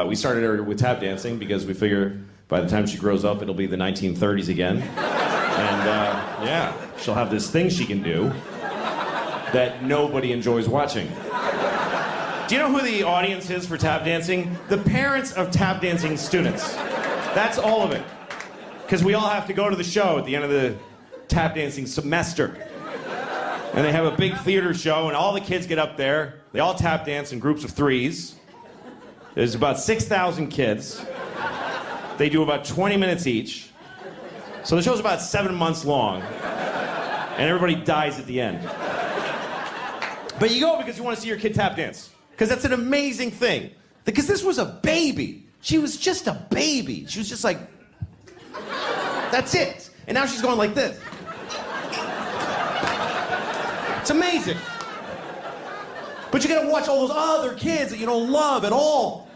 We started her with tap dancing because we figure by the time she grows up, it'll be the 1930s again. And yeah, she'll have this thing she can do that nobody enjoys watching. Do you know who the audience is for tap dancing? The parents of tap dancing students. That's all of it. Because we all have to go to the show at the end of the tap dancing semester. And they have a big theater show, and all the kids get up there. They all tap dance in groups of threes. There's about 6,000 kids. They do about 20 minutes each. So the show's about 7 months long. And everybody dies at the end. But you go because you want to see your kid tap dance. Because that's an amazing thing. Because this was a baby. She was just a baby. She was just like, that's it. And now she's going like this. It's amazing. But you gotta watch all those other kids that you don't love at all.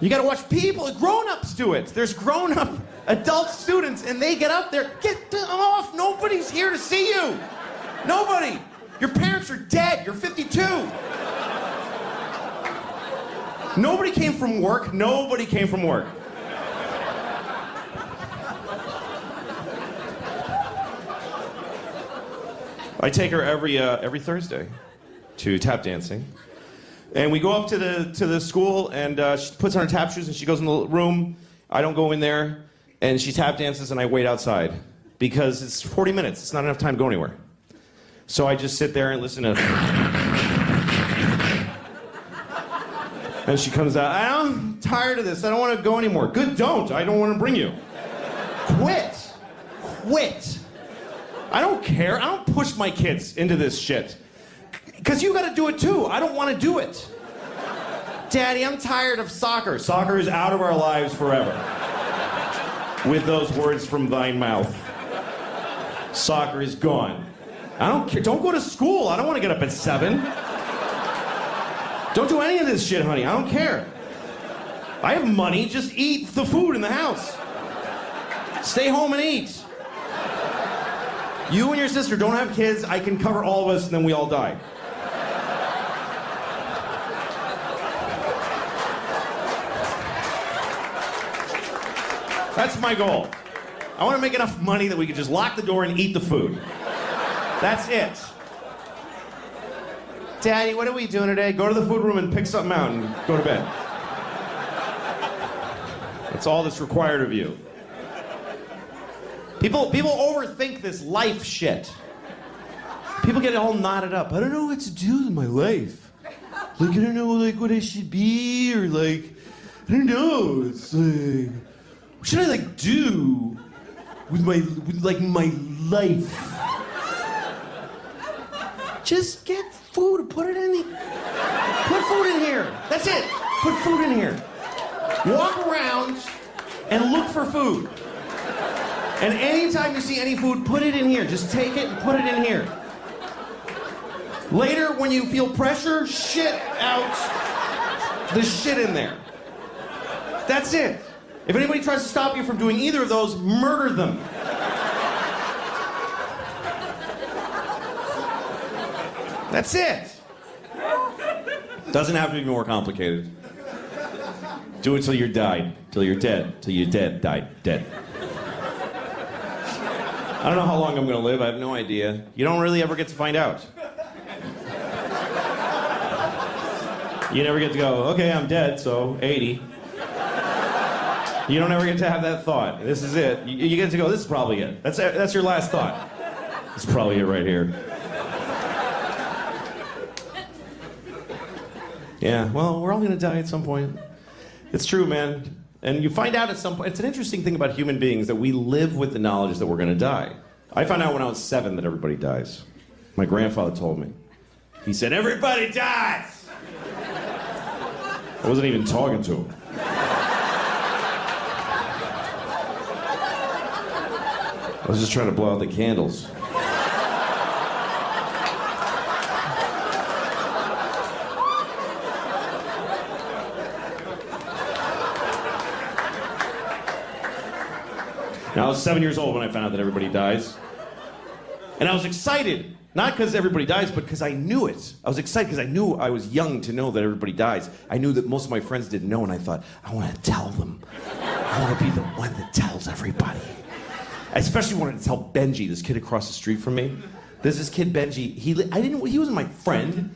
You gotta watch people, grown-ups do it. There's grown-up adult students and they get up there, get off, nobody's here to see you. Nobody. Your parents are dead, you're 52. Nobody came from work, nobody came from work. I take her every Thursday to tap dancing. And we go up to the school, and she puts on her tap shoes, and she goes in the room. I don't go in there, and she tap dances, and I wait outside. Because it's 40 minutes. It's not enough time to go anywhere. So I just sit there and listen to... And she comes out, I'm tired of this. I don't want to go anymore. Good, don't. I don't want to bring you. Quit. Quit. I don't care. I don't push my kids into this shit. Because you got to do it too. I don't want to do it. Daddy, I'm tired of soccer. Soccer is out of our lives forever. With those words from thine mouth. Soccer is gone. I don't care. Don't go to school. I don't want to get up at 7. Don't do any of this shit, honey. I don't care. I have money. Just eat the food in the house. Stay home and eat. You and your sister don't have kids. I can cover all of us, and then we all die. That's my goal. I want to make enough money that we can just lock the door and eat the food. That's it. Daddy, what are we doing today? Go to the food room and pick something out and go to bed. That's all that's required of you. People overthink this life shit. People get all knotted up. I don't know what to do with my life. Like, I don't know, like, what I should be, or, like, I don't know. It's like, what should I, like, do with my life? Just get food, put it in the... Put food in here. That's it. Put food in here. Walk around and look for food. And anytime you see any food, put it in here. Just take it and put it in here. Later, when you feel pressure, shit out the shit in there. That's it. If anybody tries to stop you from doing either of those, murder them. That's it. Doesn't have to be more complicated. Do it till you're died, till you're dead, till you're dead, died, dead. I don't know how long I'm gonna live, I have no idea. You don't really ever get to find out. You never get to go, okay, I'm dead, so 80. You don't ever get to have that thought. This is it. You get to go, this is probably it. That's your last thought. This is probably it right here. Yeah, well, we're all gonna die at some point. It's true, man. And you find out at some point, it's an interesting thing about human beings that we live with the knowledge that we're gonna die. I found out when I was 7 that everybody dies. My grandfather told me. He said, everybody dies! I wasn't even talking to him. I was just trying to blow out the candles. Now, I was 7 years old when I found out that everybody dies. And I was excited. Not because everybody dies, but because I knew it. I was excited because I knew I was young to know that everybody dies. I knew that most of my friends didn't know, and I thought, I want to tell them. I want to be the one that tells everybody. I especially wanted to tell Benji, this kid across the street from me. There's this kid, Benji. He wasn't my friend.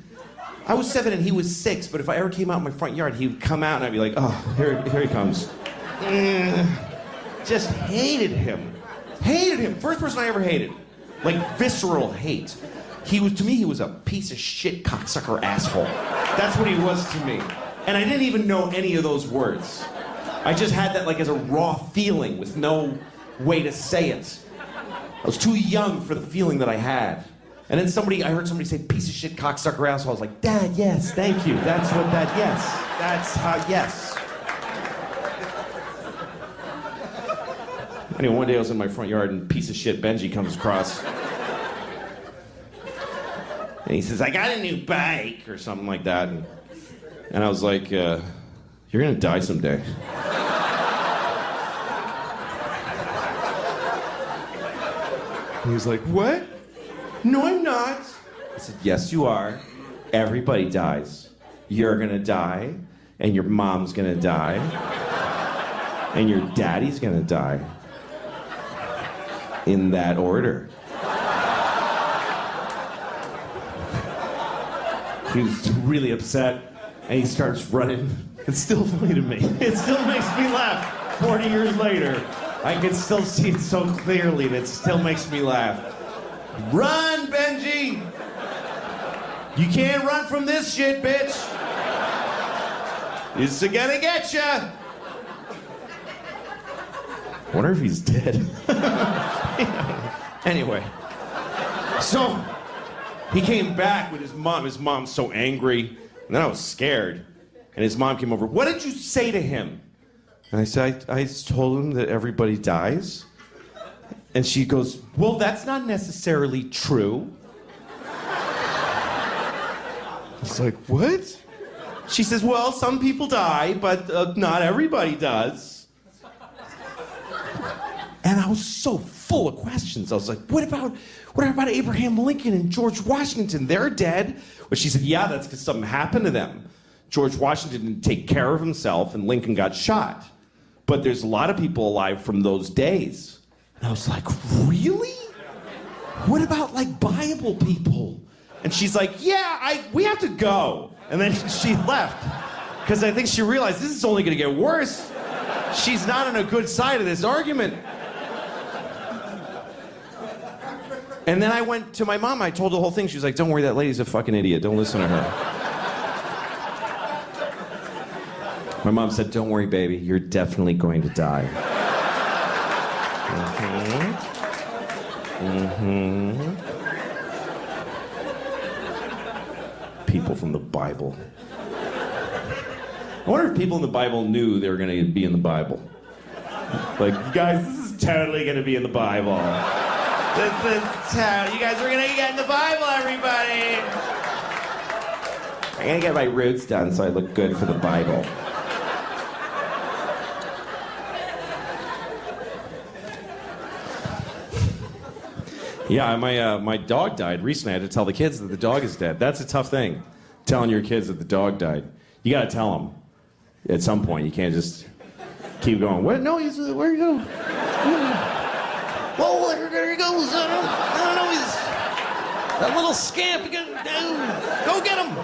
I was 7 and he was 6, but if I ever came out in my front yard, he would come out and I'd be like, oh, here he comes. Just hated him. Hated him. First person I ever hated. Like visceral hate. To me, he was a piece of shit cocksucker asshole. That's what he was to me. And I didn't even know any of those words. I just had that like as a raw feeling with no way to say it. I was too young for the feeling that I had. And then I heard somebody say piece of shit cocksucker asshole. I was like, Dad, yes, thank you. That's what that, yes. That's how, yes. Anyway, one day I was in my front yard and piece of shit Benji comes across. And he says, I got a new bike, or something like that. And I was like, you're gonna die someday. And he was like, what? No, I'm not. I said, yes, you are. Everybody dies. You're gonna die, and your mom's gonna die, and your daddy's gonna die. In that order. He was really upset, and he starts running. It's still funny to me. It still makes me laugh 40 years later. I can still see it so clearly, and it still makes me laugh. Run, Benji! You can't run from this shit, bitch! It's gonna get ya! I wonder if he's dead. Anyway, so he came back with his mom. His mom's so angry, and then I was scared. And his mom came over. What did you say to him? And I said, I told him that everybody dies. And she goes, well, that's not necessarily true. I was like, what? She says, well, some people die, but not everybody does. And I was so full of questions. I was like, what about Abraham Lincoln and George Washington? They're dead. But she said, yeah, that's because something happened to them. George Washington didn't take care of himself, and Lincoln got shot. But there's a lot of people alive from those days. And I was like, really? What about, like, Bible people? And she's like, yeah, we have to go. And then she left. Because I think she realized this is only going to get worse. She's not on a good side of this argument. And then I went to my mom. I told the whole thing. She was like, don't worry, that lady's a fucking idiot. Don't listen to her. My mom said, don't worry, baby. You're definitely going to die. People from the Bible. I wonder if people in the Bible knew they were going to be in the Bible. Like, guys, this is totally going to be in the Bible. You guys are going to get in the Bible, everybody. I'm going to get my roots done so I look good for the Bible. Yeah, my dog died recently. I had to tell the kids that the dog is dead. That's a tough thing, telling your kids that the dog died. You got to tell them at some point. You can't just keep going. What? No, where you go? Whoa, there he goes. I don't know. He's that little scamp. Go get him.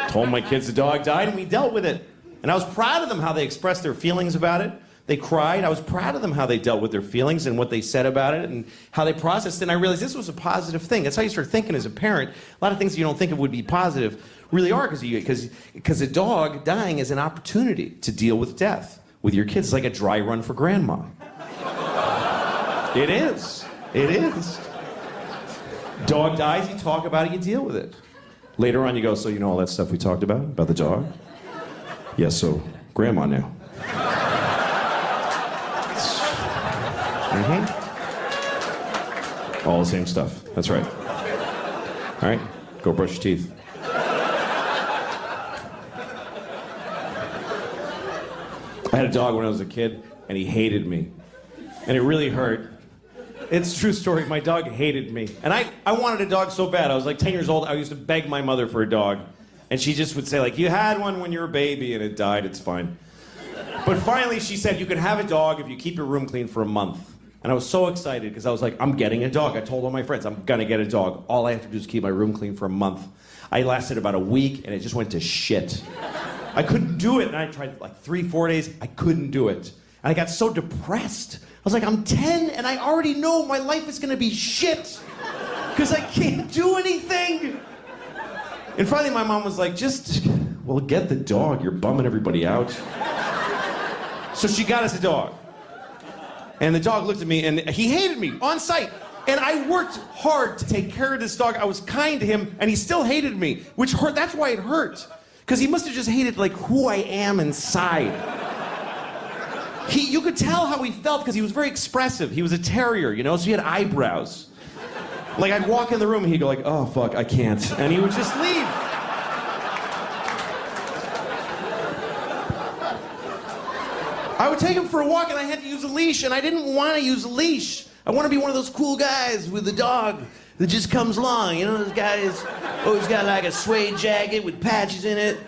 Told my kids the dog died, and we dealt with it. And I was proud of them how they expressed their feelings about it. They cried. I was proud of them how they dealt with their feelings and what they said about it and how they processed it. And I realized this was a positive thing. That's how you start thinking as a parent. A lot of things you don't think of would be positive really are because a dog dying is an opportunity to deal with death with your kids. It's like a dry run for grandma. It is. It is. Dog dies, you talk about it, you deal with it. Later on you go, so you know all that stuff we talked about the dog? Yes, so grandma now. All the same stuff. That's right. All right, go brush your teeth. I had a dog when I was a kid, and he hated me. And it really hurt. It's a true story. My dog hated me. And I wanted a dog so bad. I was like 10 years old. I used to beg my mother for a dog. And she just would say, like, you had one when you were a baby and it died. It's fine. But finally, she said, you can have a dog if you keep your room clean for a month. And I was so excited because I was like, I'm getting a dog. I told all my friends, I'm going to get a dog. All I have to do is keep my room clean for a month. I lasted about a week and it just went to shit. I couldn't do it. And I tried like 3-4 days. I couldn't do it. And I got so depressed. I was like, I'm 10 and I already know my life is gonna be shit because I can't do anything. And finally my mom was like, well, get the dog. You're bumming everybody out. So she got us a dog. And the dog looked at me and he hated me on sight. And I worked hard to take care of this dog. I was kind to him and he still hated me, which hurt. That's why it hurt. Because he must have just hated like who I am inside. You could tell how he felt because he was very expressive. He was a terrier, you know, so he had eyebrows. Like, I'd walk in the room and he'd go like, oh, fuck, I can't. And he would just leave. I would take him for a walk and I had to use a leash and I didn't want to use a leash. I want to be one of those cool guys with a dog that just comes along. You know, those guys always got like a suede jacket with patches in it.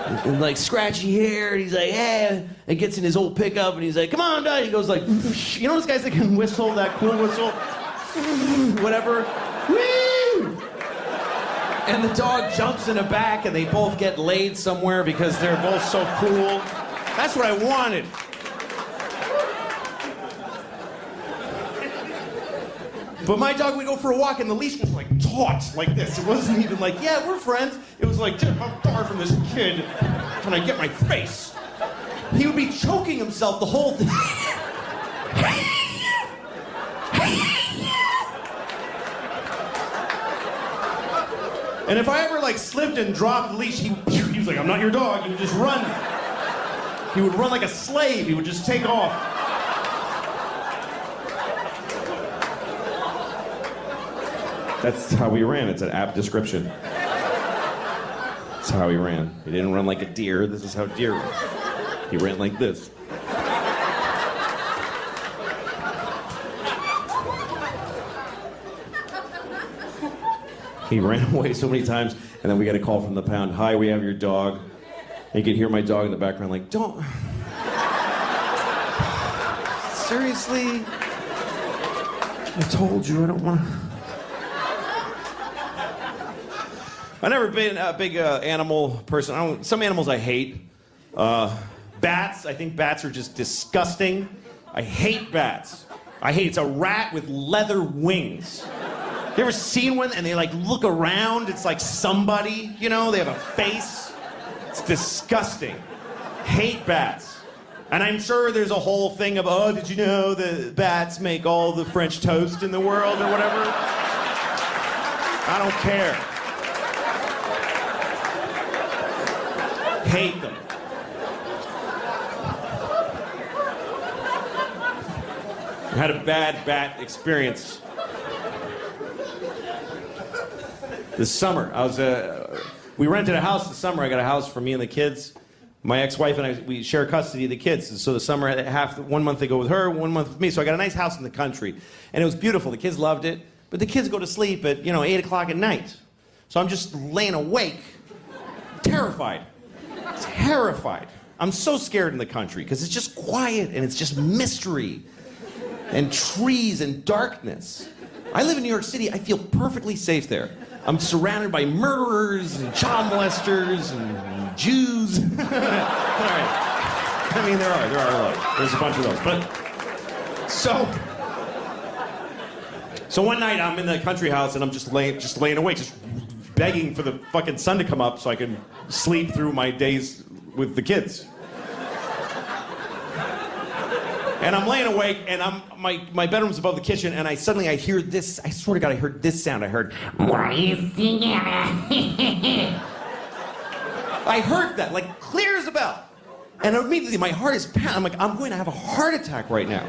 And like scratchy hair, and he's like, hey, and gets in his old pickup, and he's like, come on, dog. He goes like, you know those guys that can whistle, that cool whistle? Whatever. Woo! And the dog jumps in the back, and they both get laid somewhere because they're both so cool. That's what I wanted. But my dog would go for a walk, and the leash was like taut, like this. It wasn't even like, yeah, we're friends. It was like, Jim, I'm far from this kid. Can I get my face? He would be choking himself the whole thing. And if I ever like slipped and dropped the leash, he was like, I'm not your dog. He would just run. He would run like a slave. He would just take off. That's how he ran. It's an apt description. That's how he ran. He didn't run like a deer. This is how deer ran. He ran like this. He ran away so many times, and then we got a call from the pound. Hi, we have your dog. And you could hear my dog in the background like, don't. Seriously? I told you I don't want to. I've never been a big animal person. Some animals I hate. Bats. I think bats are just disgusting. I hate bats. It's a rat with leather wings. You ever seen one and they like look around? It's like somebody, you know, they have a face. It's disgusting. Hate bats. And I'm sure there's a whole thing of, oh, did you know the bats make all the French toast in the world or whatever? I don't care. Hate them. I had a bad bat experience. This summer, we rented a house this summer. I got a house for me and the kids. My ex-wife and I, we share custody of the kids. And so the summer, 1 month they go with her, 1 month with me. So I got a nice house in the country. And it was beautiful. The kids loved it. But the kids go to sleep at, 8 o'clock at night. So I'm just laying awake, terrified. Terrified. I'm so scared in the country because it's just quiet and it's just mystery and trees and darkness. I live in New York City. I feel perfectly safe there. I'm surrounded by murderers and child molesters and Jews. All right. I mean, there are a lot. There's a bunch of those. But so one night I'm in the country house and I'm just laying awake, just begging for the fucking sun to come up so I can sleep through my days with the kids. And I'm laying awake, and my bedroom's above the kitchen, and I hear this. I swear to God, I heard this sound. I heard, "What are you singing?" I heard that, like clear as a bell. And immediately my heart is pounding. I'm like, I'm going to have a heart attack right now.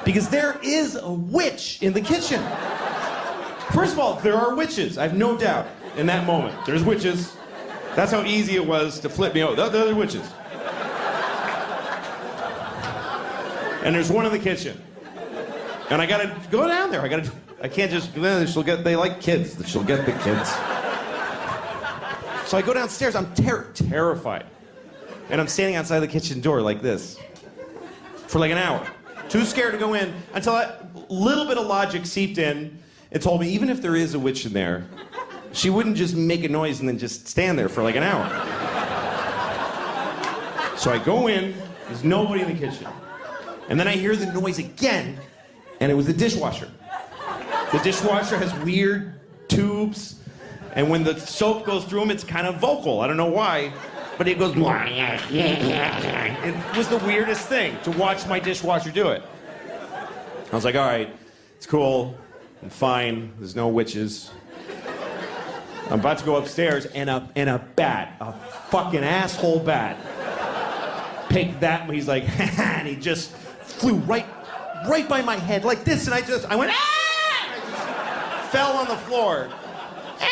Because there is a witch in the kitchen. First of all, there are witches. I have no doubt in that moment. There's witches. That's how easy it was to flip me over. There are witches. And there's one in the kitchen. And I gotta go down there. I can't just go down there. They like kids. She'll get the kids. So I go downstairs. I'm terrified. And I'm standing outside the kitchen door like this for like an hour. Too scared to go in until a little bit of logic seeped in and told me even if there is a witch in there, she wouldn't just make a noise and then just stand there for like an hour. So I go in, there's nobody in the kitchen. And then I hear the noise again, and it was the dishwasher. The dishwasher has weird tubes, and when the soap goes through them, it's kind of vocal. I don't know why, but it goes... It was the weirdest thing to watch my dishwasher do it. I was like, all right, it's cool, I'm fine, there's no witches. I'm about to go upstairs, and a bat, a fucking asshole bat, picked that, he's like, and he just flew right by my head like this, and I went, ah! I just fell on the floor. Ah!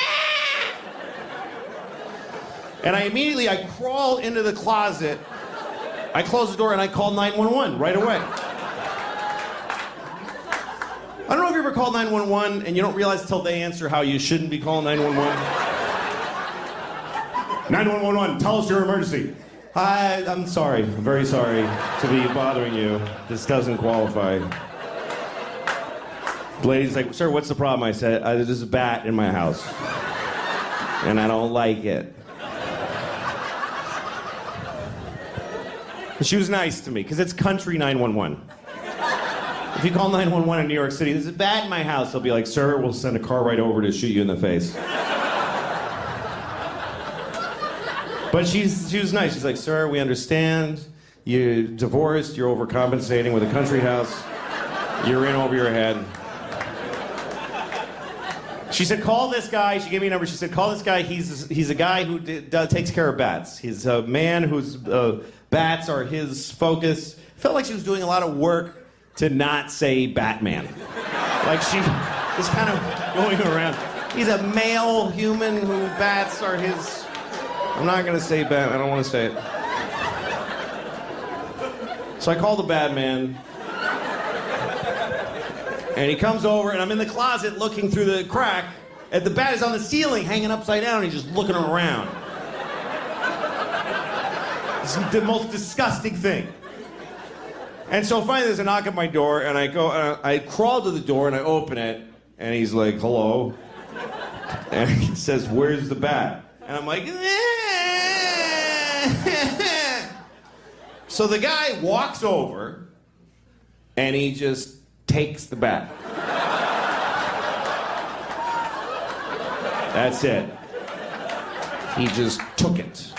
And I crawl into the closet, I close the door, and I call 911 right away. I don't know if you ever call 911 and you don't realize till they answer how you shouldn't be calling 911. 911, tell us your emergency. Hi, I'm sorry. I'm very sorry to be bothering you. This doesn't qualify. The lady's like, sir, what's the problem? I said, there's a bat in my house. And I don't like it. And she was nice to me, because it's country 911. If you call 911 in New York City, there's a bat in my house, they'll be like, sir, we'll send a car right over to shoot you in the face. But she was nice. She's like, sir, we understand. You're divorced, you're overcompensating with a country house. You're in over your head. She said, call this guy. She gave me a number. She said, call this guy. He's a guy who takes care of bats. He's a man whose bats are his focus. Felt like she was doing a lot of work to not say Batman. Like she was kind of going around. He's a male human who bats are his... I'm not gonna say Batman, I don't wanna say it. So I call the Batman, and he comes over, and I'm in the closet looking through the crack, and the bat is on the ceiling, hanging upside down, and he's just looking around. It's the most disgusting thing. And so finally there's a knock at my door, and I crawl to the door, and I open it, and he's like, hello. And he says, where's the bat? And I'm like, So the guy walks over, and he just takes the bat. That's it. He just took it.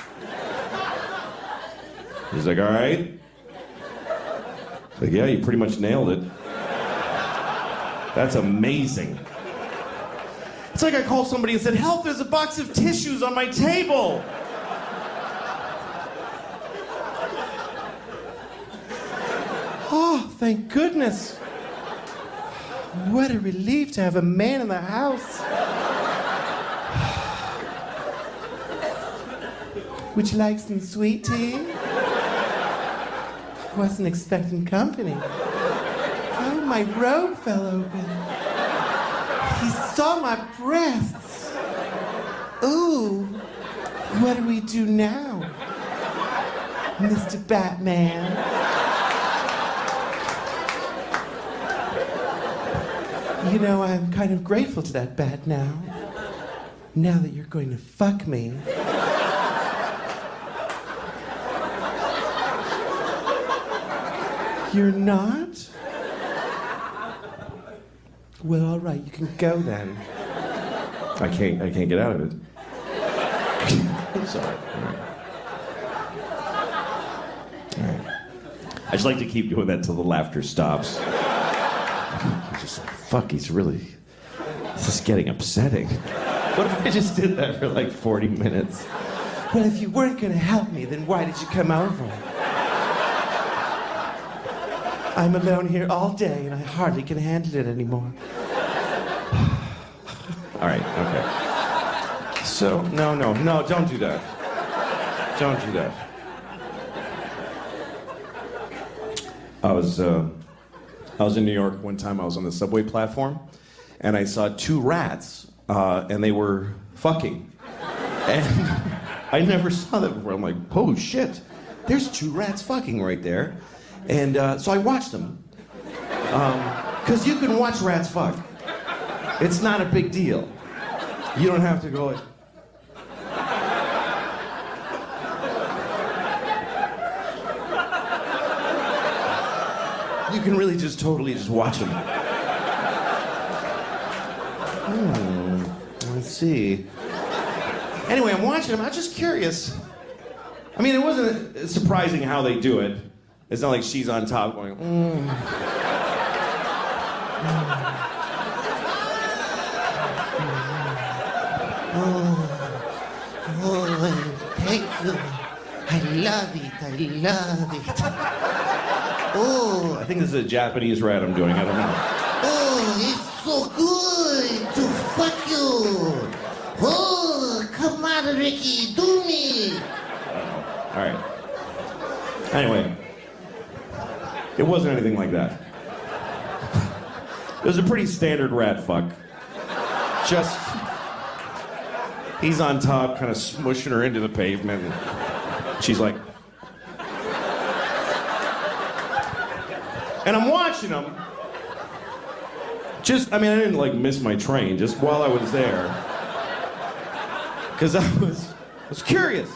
He's like, all right. Like, yeah, you pretty much nailed it. That's amazing. It's like I called somebody and said, help, there's a box of tissues on my table. Oh, thank goodness. What a relief to have a man in the house. Would you like some sweet tea? Wasn't expecting company. Oh, my robe fell open. He saw my breasts. Ooh, what do we do now, Mr. Batman? You know, I'm kind of grateful to that bat now. Now that you're going to fuck me. You're not? Well, all right, you can go then. I can't get out of it. I'm sorry. All right. I just like to keep doing that till the laughter stops. Just like, fuck, this is getting upsetting. What if I just did that for like 40 minutes? Well, if you weren't gonna help me, then why did you come over? I'm alone here all day, and I hardly can handle it anymore. All right, okay. So, no, don't do that. Don't do that. I was I was in New York one time. I was on the subway platform, and I saw two rats, and they were fucking. And I never saw that before. I'm like, oh shit, there's two rats fucking right there. And so I watched them. Because you can watch rats fuck. It's not a big deal. You don't have to go like... You can really just totally just watch them. Let's see. Anyway, I'm watching them. I'm just curious. I mean, it wasn't surprising how they do it. It's not like she's on top going, thank you. I love it. Oh, I think this is a Japanese rat I'm doing. I don't know. oh, it's so good to fuck you. Oh, come on, Ricky, do me. All right. Anyway, it wasn't anything like that. It was a pretty standard rat fuck. Just, he's on top, kind of smushing her into the pavement. And she's like... And I'm watching him. I didn't like miss my train, just while I was there. Because I was curious.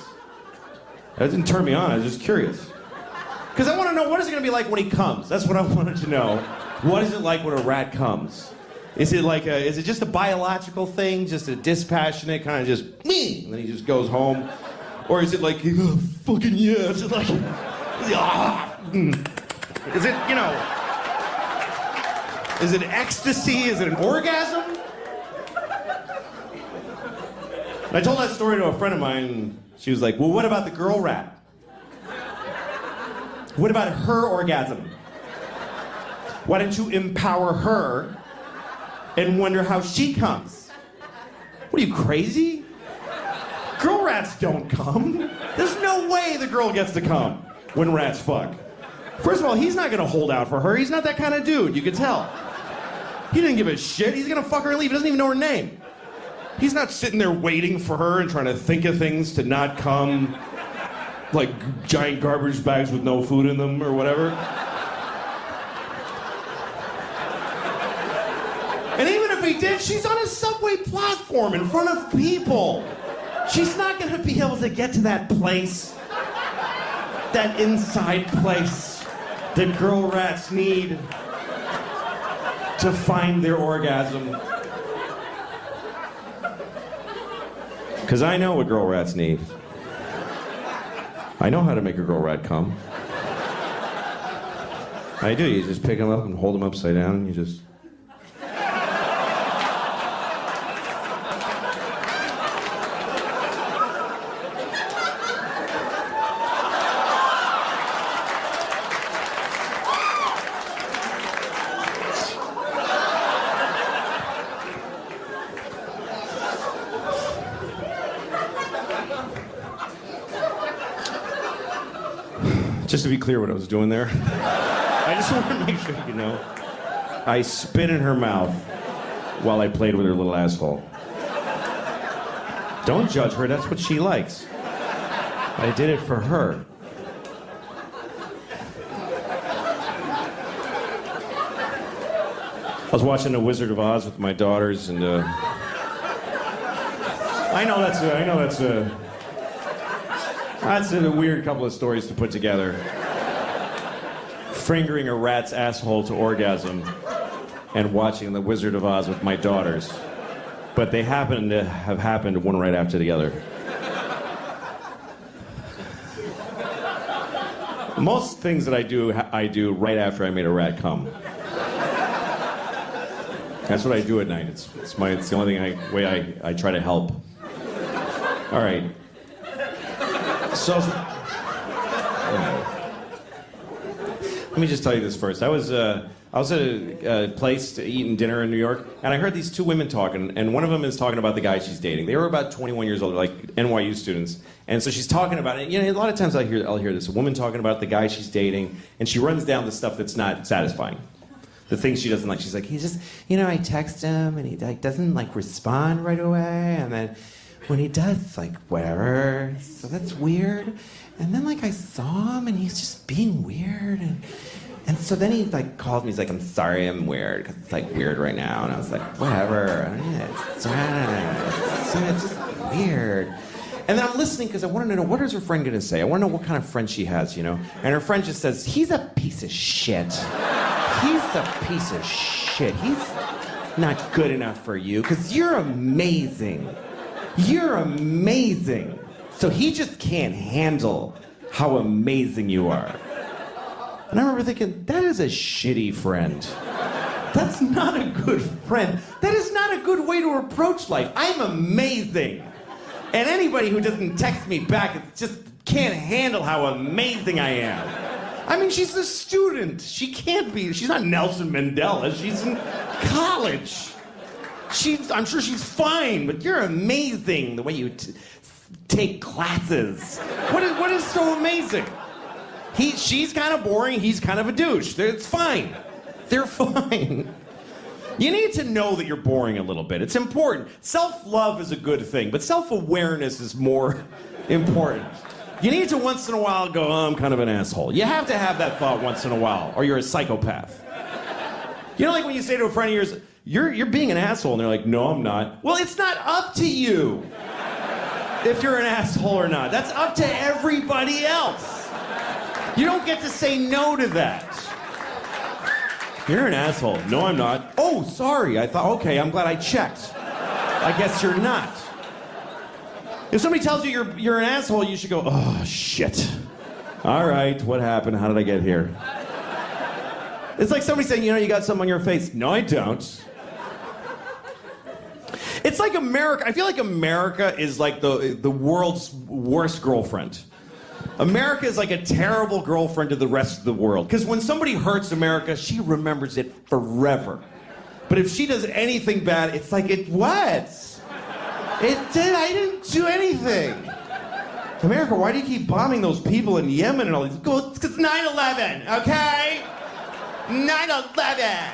That didn't turn me on, I was just curious. Because I want to know, what is it going to be like when he comes? That's what I wanted to know. What is it like when a rat comes? Is it just a biological thing, just a dispassionate kind of just, me, and then he just goes home? Or is it like, oh, fucking yeah, is it like, is it, is it ecstasy? Is it an orgasm? And I told that story to a friend of mine, and she was like, well, what about the girl rat? What about her orgasm? Why don't you empower her and wonder how she comes? What are you, crazy? Girl rats don't come. There's no way the girl gets to come when rats fuck. First of all, he's not gonna hold out for her. He's not that kind of dude, you can tell. He didn't give a shit. He's gonna fuck her and leave. He doesn't even know her name. He's not sitting there waiting for her and trying to think of things to not come, like giant garbage bags with no food in them or whatever. And even if he did, she's on a subway platform in front of people. She's not gonna be able to get to that place, that inside place that girl rats need to find their orgasm. Because I know what girl rats need. I know how to make a girl rat come. I do. You just pick them up and hold them upside down and you just... Just to be clear what I was doing there, I just want to make sure you know, I spit in her mouth while I played with her little asshole. Don't judge her, that's what she likes. I did it for her. I was watching The Wizard of Oz with my daughters, and I know that's a weird couple of stories to put together. Fingering a rat's asshole to orgasm and watching The Wizard of Oz with my daughters. But they happen to have happened one right after the other. Most things that I do right after I made a rat come. That's what I do at night. It's the only way I try to help. All right. So, let me just tell you this first. I was at a place to eat and dinner in New York, and I heard these two women talking, and one of them is talking about the guy she's dating. They were about 21 years old, like NYU students, and so she's talking about it. You know, a lot of times I'll hear this, a woman talking about the guy she's dating, and she runs down the stuff that's not satisfying. the things she doesn't like. She's like, he's just, I text him and he like doesn't like respond right away, and then when he does, it's like whatever. So that's weird. And then like I saw him and he's just being weird, and so then he like called me. He's like, I'm sorry, I'm weird because it's like weird right now. And I was like, whatever. It's just weird. And then I'm listening because I want to know, what is her friend going to say? I want to know what kind of friend she has, And her friend just says, he's a piece of shit. He's a piece of shit. He's not good enough for you because you're amazing. You're amazing. So he just can't handle how amazing you are. And I remember thinking, that is a shitty friend. That's not a good friend. That is not a good way to approach life. I'm amazing. And anybody who doesn't text me back just can't handle how amazing I am. I mean, she's a student. She's not Nelson Mandela. She's in college. I'm sure she's fine, but you're amazing the way you take classes. What is so amazing? She's kind of boring, he's kind of a douche. It's fine. They're fine. You need to know that you're boring a little bit. It's important. Self-love is a good thing, but self-awareness is more important. You need to once in a while go, I'm kind of an asshole. You have to have that thought once in a while, or you're a psychopath. Like when you say to a friend of yours, you're being an asshole, and they're like, no, I'm not. Well, it's not up to you if you're an asshole or not. That's up to everybody else. You don't get to say no to that. You're an asshole. No, I'm not. Oh, sorry. I thought, okay, I'm glad I checked. I guess you're not. If somebody tells you you're an asshole, you should go, oh, shit. All right, what happened? How did I get here? It's like somebody saying, you got something on your face. No, I don't. It's like America. I feel like America is like the world's worst girlfriend. America is like a terrible girlfriend to the rest of the world. Because when somebody hurts America, she remembers it forever. But if she does anything bad, it's like, what? I didn't do anything. America, why do you keep bombing those people in Yemen and all these? It's because 9/11, okay? 9/11.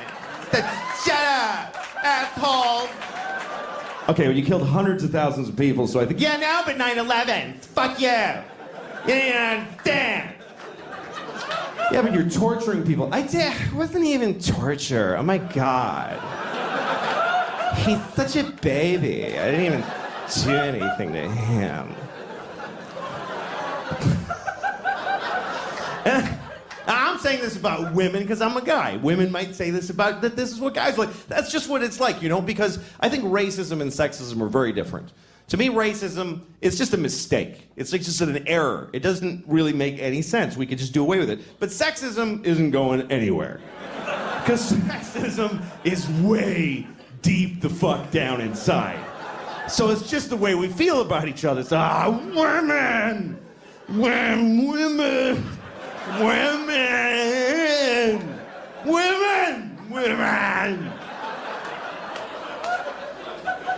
Shut up, asshole. Okay, well, you killed hundreds of thousands of people, so I think, yeah, no, but 9/11. Fuck you. You didn't understand. Yeah, but you're torturing people. It wasn't even torture. Oh my God. He's such a baby. I didn't even do anything to him. I'm saying this about women because I'm a guy. Women might say this about that. This is what guys like. That's just what it's like, because I think racism and sexism are very different. To me, racism is just a mistake. It's like just an error. It doesn't really make any sense. We could just do away with it. But sexism isn't going anywhere. Because sexism is way deep the fuck down inside. So it's just the way we feel about each other. It's, women! Women! Women! Women! Women!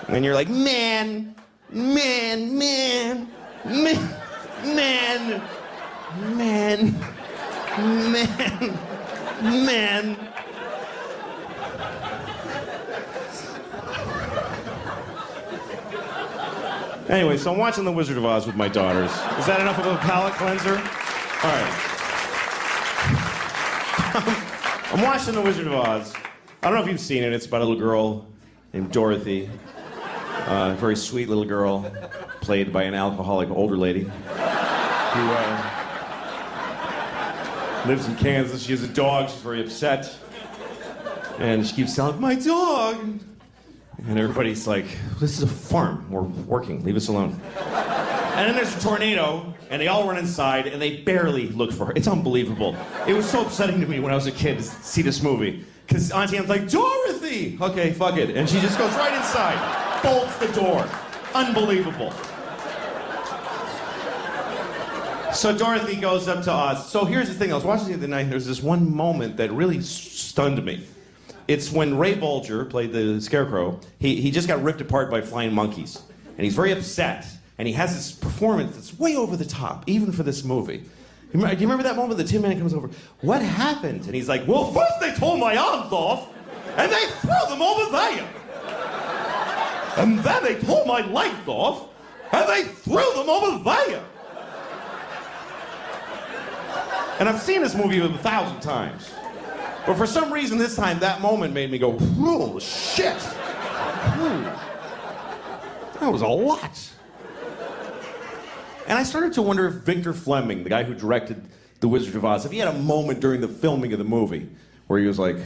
And you're like, man! Man, man, man, man, man, man, man. Anyway, so I'm watching The Wizard of Oz with my daughters. Is that enough of a palate cleanser? All right. I'm watching The Wizard of Oz. I don't know if you've seen it. It's about a little girl named Dorothy. A very sweet little girl, played by an alcoholic older lady, who lives in Kansas. She has a dog. She's very upset. And she keeps telling, my dog! And everybody's like, this is a farm. We're working. Leave us alone. And then there's a tornado, and they all run inside, and they barely look for her. It's unbelievable. It was so upsetting to me when I was a kid to see this movie. Because Auntie Anne's like, Dorothy! Okay, fuck it. And she just goes right inside. Bolts the door. Unbelievable. So Dorothy goes up to Oz. So here's the thing. I was watching the other night, and there's this one moment that really stunned me. It's when Ray Bolger played the Scarecrow. He just got ripped apart by flying monkeys. And he's very upset. And he has this performance that's way over the top, even for this movie. Do you remember that moment the Tin Man comes over? What happened? And he's like, well, first they tore my arms off, and they threw them over there. And then they tore my legs off, and they threw them over there. And I've seen this movie 1,000 times. But for some reason this time, that moment made me go, oh, shit. That was a lot. And I started to wonder if Victor Fleming, the guy who directed The Wizard of Oz, if he had a moment during the filming of the movie where he was like,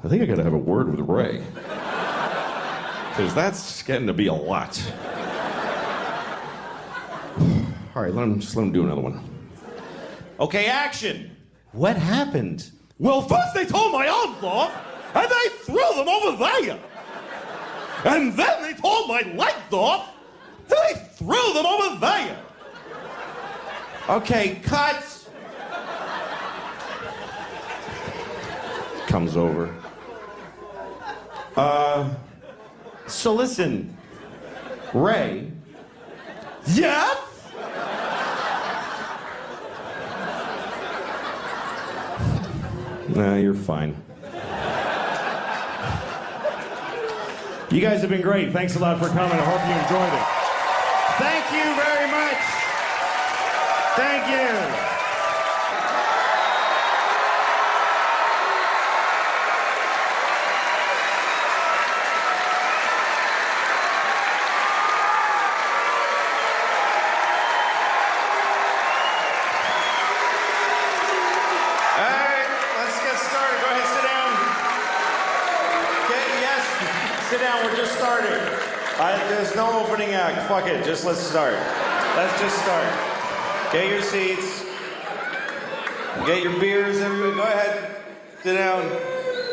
I think I gotta have a word with Ray. Because that's getting to be a lot. All right, let him do another one. Okay, action. What happened? Well, first they tore my arms off, and they threw them over there. And then they tore my legs off, and they threw them over there. Okay, cut. Comes over. So listen, Ray. Yes? Nah, you're fine. You guys have been great. Thanks a lot for coming. I hope you enjoyed it. Thank you very much. Thank you. Sit down, we're just starting. There's no opening act. Fuck it, let's start. Let's just start. Get your seats. Get your beers, everybody. Go ahead. Sit down.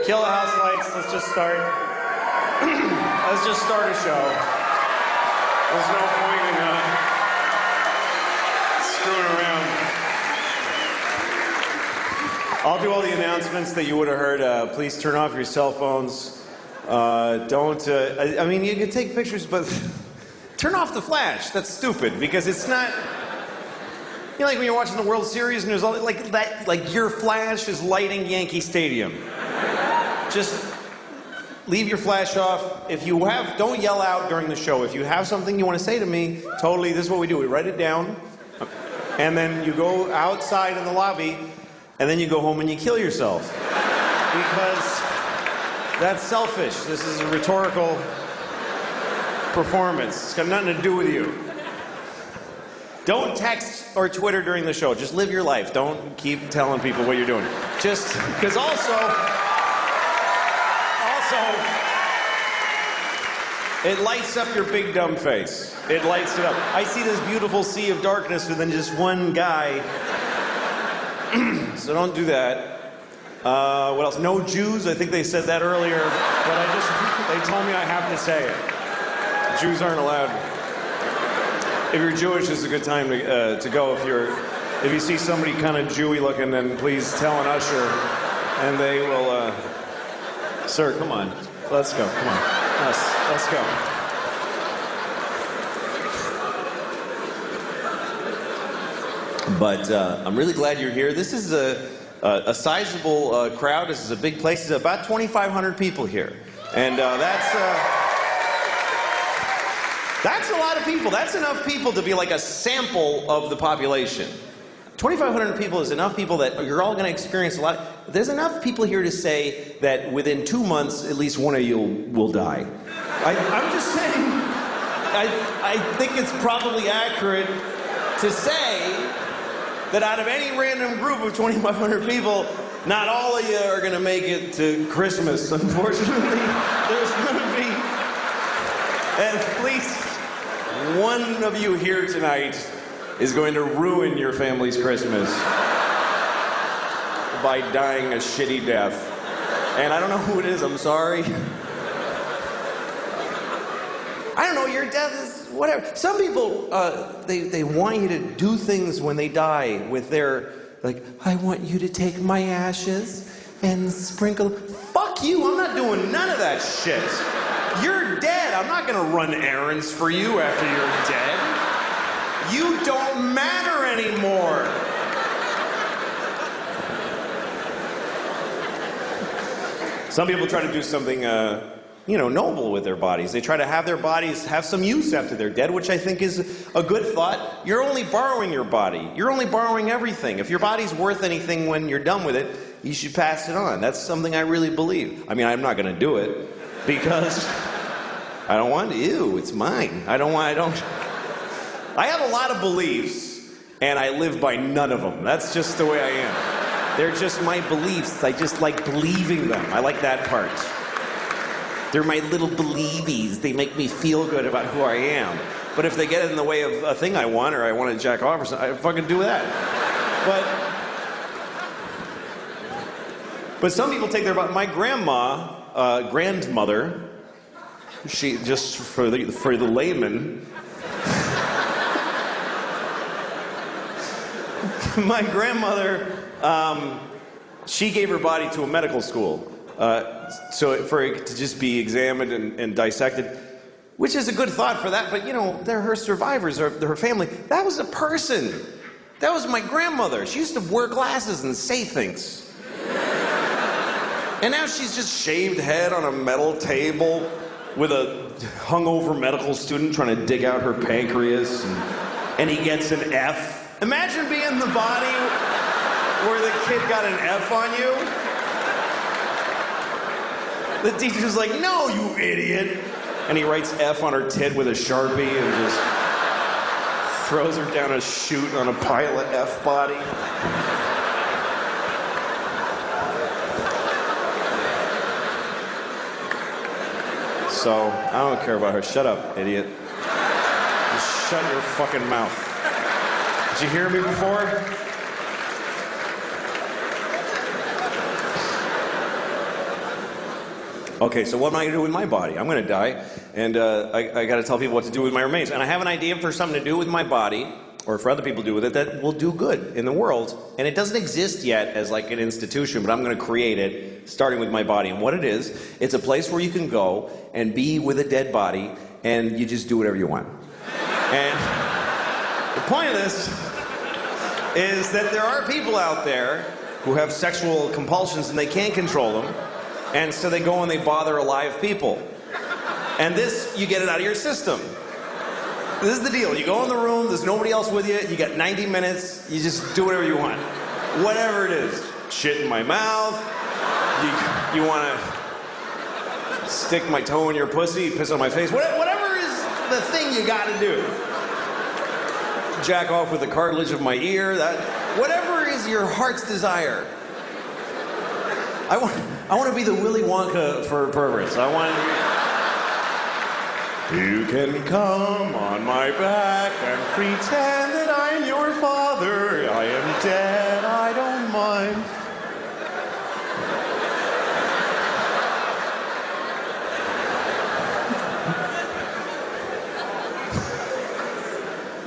Kill the house lights. Let's just start. Let's just start a show. There's no point in screwing around. I'll do all the announcements that you would have heard. Please turn off your cell phones. I mean, you can take pictures, but turn off the flash. That's stupid, because it's not, you know, like when you're watching the World Series and there's all, like that, like your flash is lighting Yankee Stadium. Just leave your flash off. If you have, don't yell out during the show. If you have something you want to say to me, totally, this is what we do. We write it down, and then you go outside in the lobby, and then you go home and you kill yourself. Because that's selfish. This is a rhetorical performance. It's got nothing to do with you. Don't text or Twitter during the show. Just live your life. Don't keep telling people what you're doing. Just because also, it lights up your big dumb face. It lights it up. I see this beautiful sea of darkness with then just one guy. So don't do that. What else? No Jews. I think they said that earlier, but they told me I have to say it. Jews aren't allowed. If you're Jewish, this is a good time to go. If you see somebody kind of Jewy looking, then please tell an usher, and they will. Sir, come on. Let's go. Come on. Let's go. But I'm really glad you're here. This is a sizable crowd. This is a big place. There's about 2,500 people here. And that's a lot of people. That's enough people to be like a sample of the population. 2,500 people is enough people that you're all going to experience a lot. There's enough people here to say that within 2 months, at least one of you will die. I'm just saying, I think it's probably accurate to say that out of any random group of 2,500 people, not all of you are going to make it to Christmas. Unfortunately, there's going to be at least one of you here tonight is going to ruin your family's Christmas by dying a shitty death. And I don't know who it is, I'm sorry. I don't know, your death is whatever. Some people, they want you to do things when they die with their, like, I want you to take my ashes and sprinkle. Fuck you, I'm not doing none of that shit. You're dead. I'm not gonna run errands for you after you're dead. You don't matter anymore. Some people try to do something, noble with their bodies. They try to have their bodies have some use after they're dead, which I think is a good thought. You're only borrowing your body. You're only borrowing everything. If your body's worth anything when you're done with it, you should pass it on. That's something I really believe. I mean, I'm not going to do it because I don't want to. Ew, it's mine. I have a lot of beliefs, and I live by none of them. That's just the way I am. They're just my beliefs. I just like believing them. I like that part. They're my little believies. They make me feel good about who I am. But if they get in the way of a thing I want, or I want to jack off or something, I fucking do that. But some people take their body. My grandmother, she, just for the layman, my grandmother, she gave her body to a medical school, so for it to just be examined and dissected, which is a good thought for that. But they're her survivors, or her family. That was a person. That was my grandmother. She used to wear glasses and say things. And now she's just shaved head on a metal table with a hungover medical student trying to dig out her pancreas, and he gets an F. Imagine being the body where the kid got an F on you. The teacher's like, "No, you idiot." And he writes F on her tit with a Sharpie and just throws her down a chute on a pile of F body. So, I don't care about her. Shut up, idiot. Just shut your fucking mouth. Did you hear me before? Okay, so what am I going to do with my body? I'm going to die, and I got to tell people what to do with my remains. And I have an idea for something to do with my body, or for other people to do with it, that will do good in the world. And it doesn't exist yet as like an institution, but I'm going to create it, starting with my body. And what it is, it's a place where you can go and be with a dead body, and you just do whatever you want. And the point of this is that there are people out there who have sexual compulsions and they can't control them. And so they go and they bother alive people. And this, you get it out of your system. This is the deal. You go in the room, there's nobody else with you, you got 90 minutes, you just do whatever you want. Whatever it is. Shit in my mouth, you want to stick my toe in your pussy, piss on my face, whatever is the thing you got to do. Jack off with the cartilage of my ear, whatever is your heart's desire. I want to be the Willy Wonka for perverts. You can come on my back and pretend that I'm your father. I am dead, I don't mind.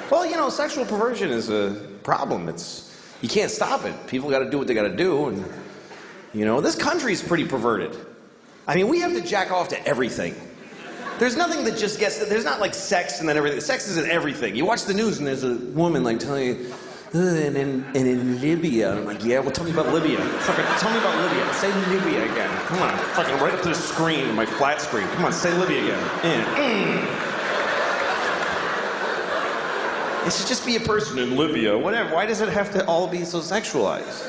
Well, sexual perversion is a problem. You can't stop it. People got to do what they got to do, and this country's pretty perverted. I mean, we have to jack off to everything. There's nothing that just gets... There's not like sex and then everything. Sex is in everything. You watch the news and there's a woman like telling you, and in Libya. I'm like, yeah, well, tell me about Libya. Fucking tell me about Libya. Say Libya again. Come on, fucking right up to the screen, my flat screen. Come on, say Libya again. It should just be a person in Libya, whatever. Why does it have to all be so sexualized?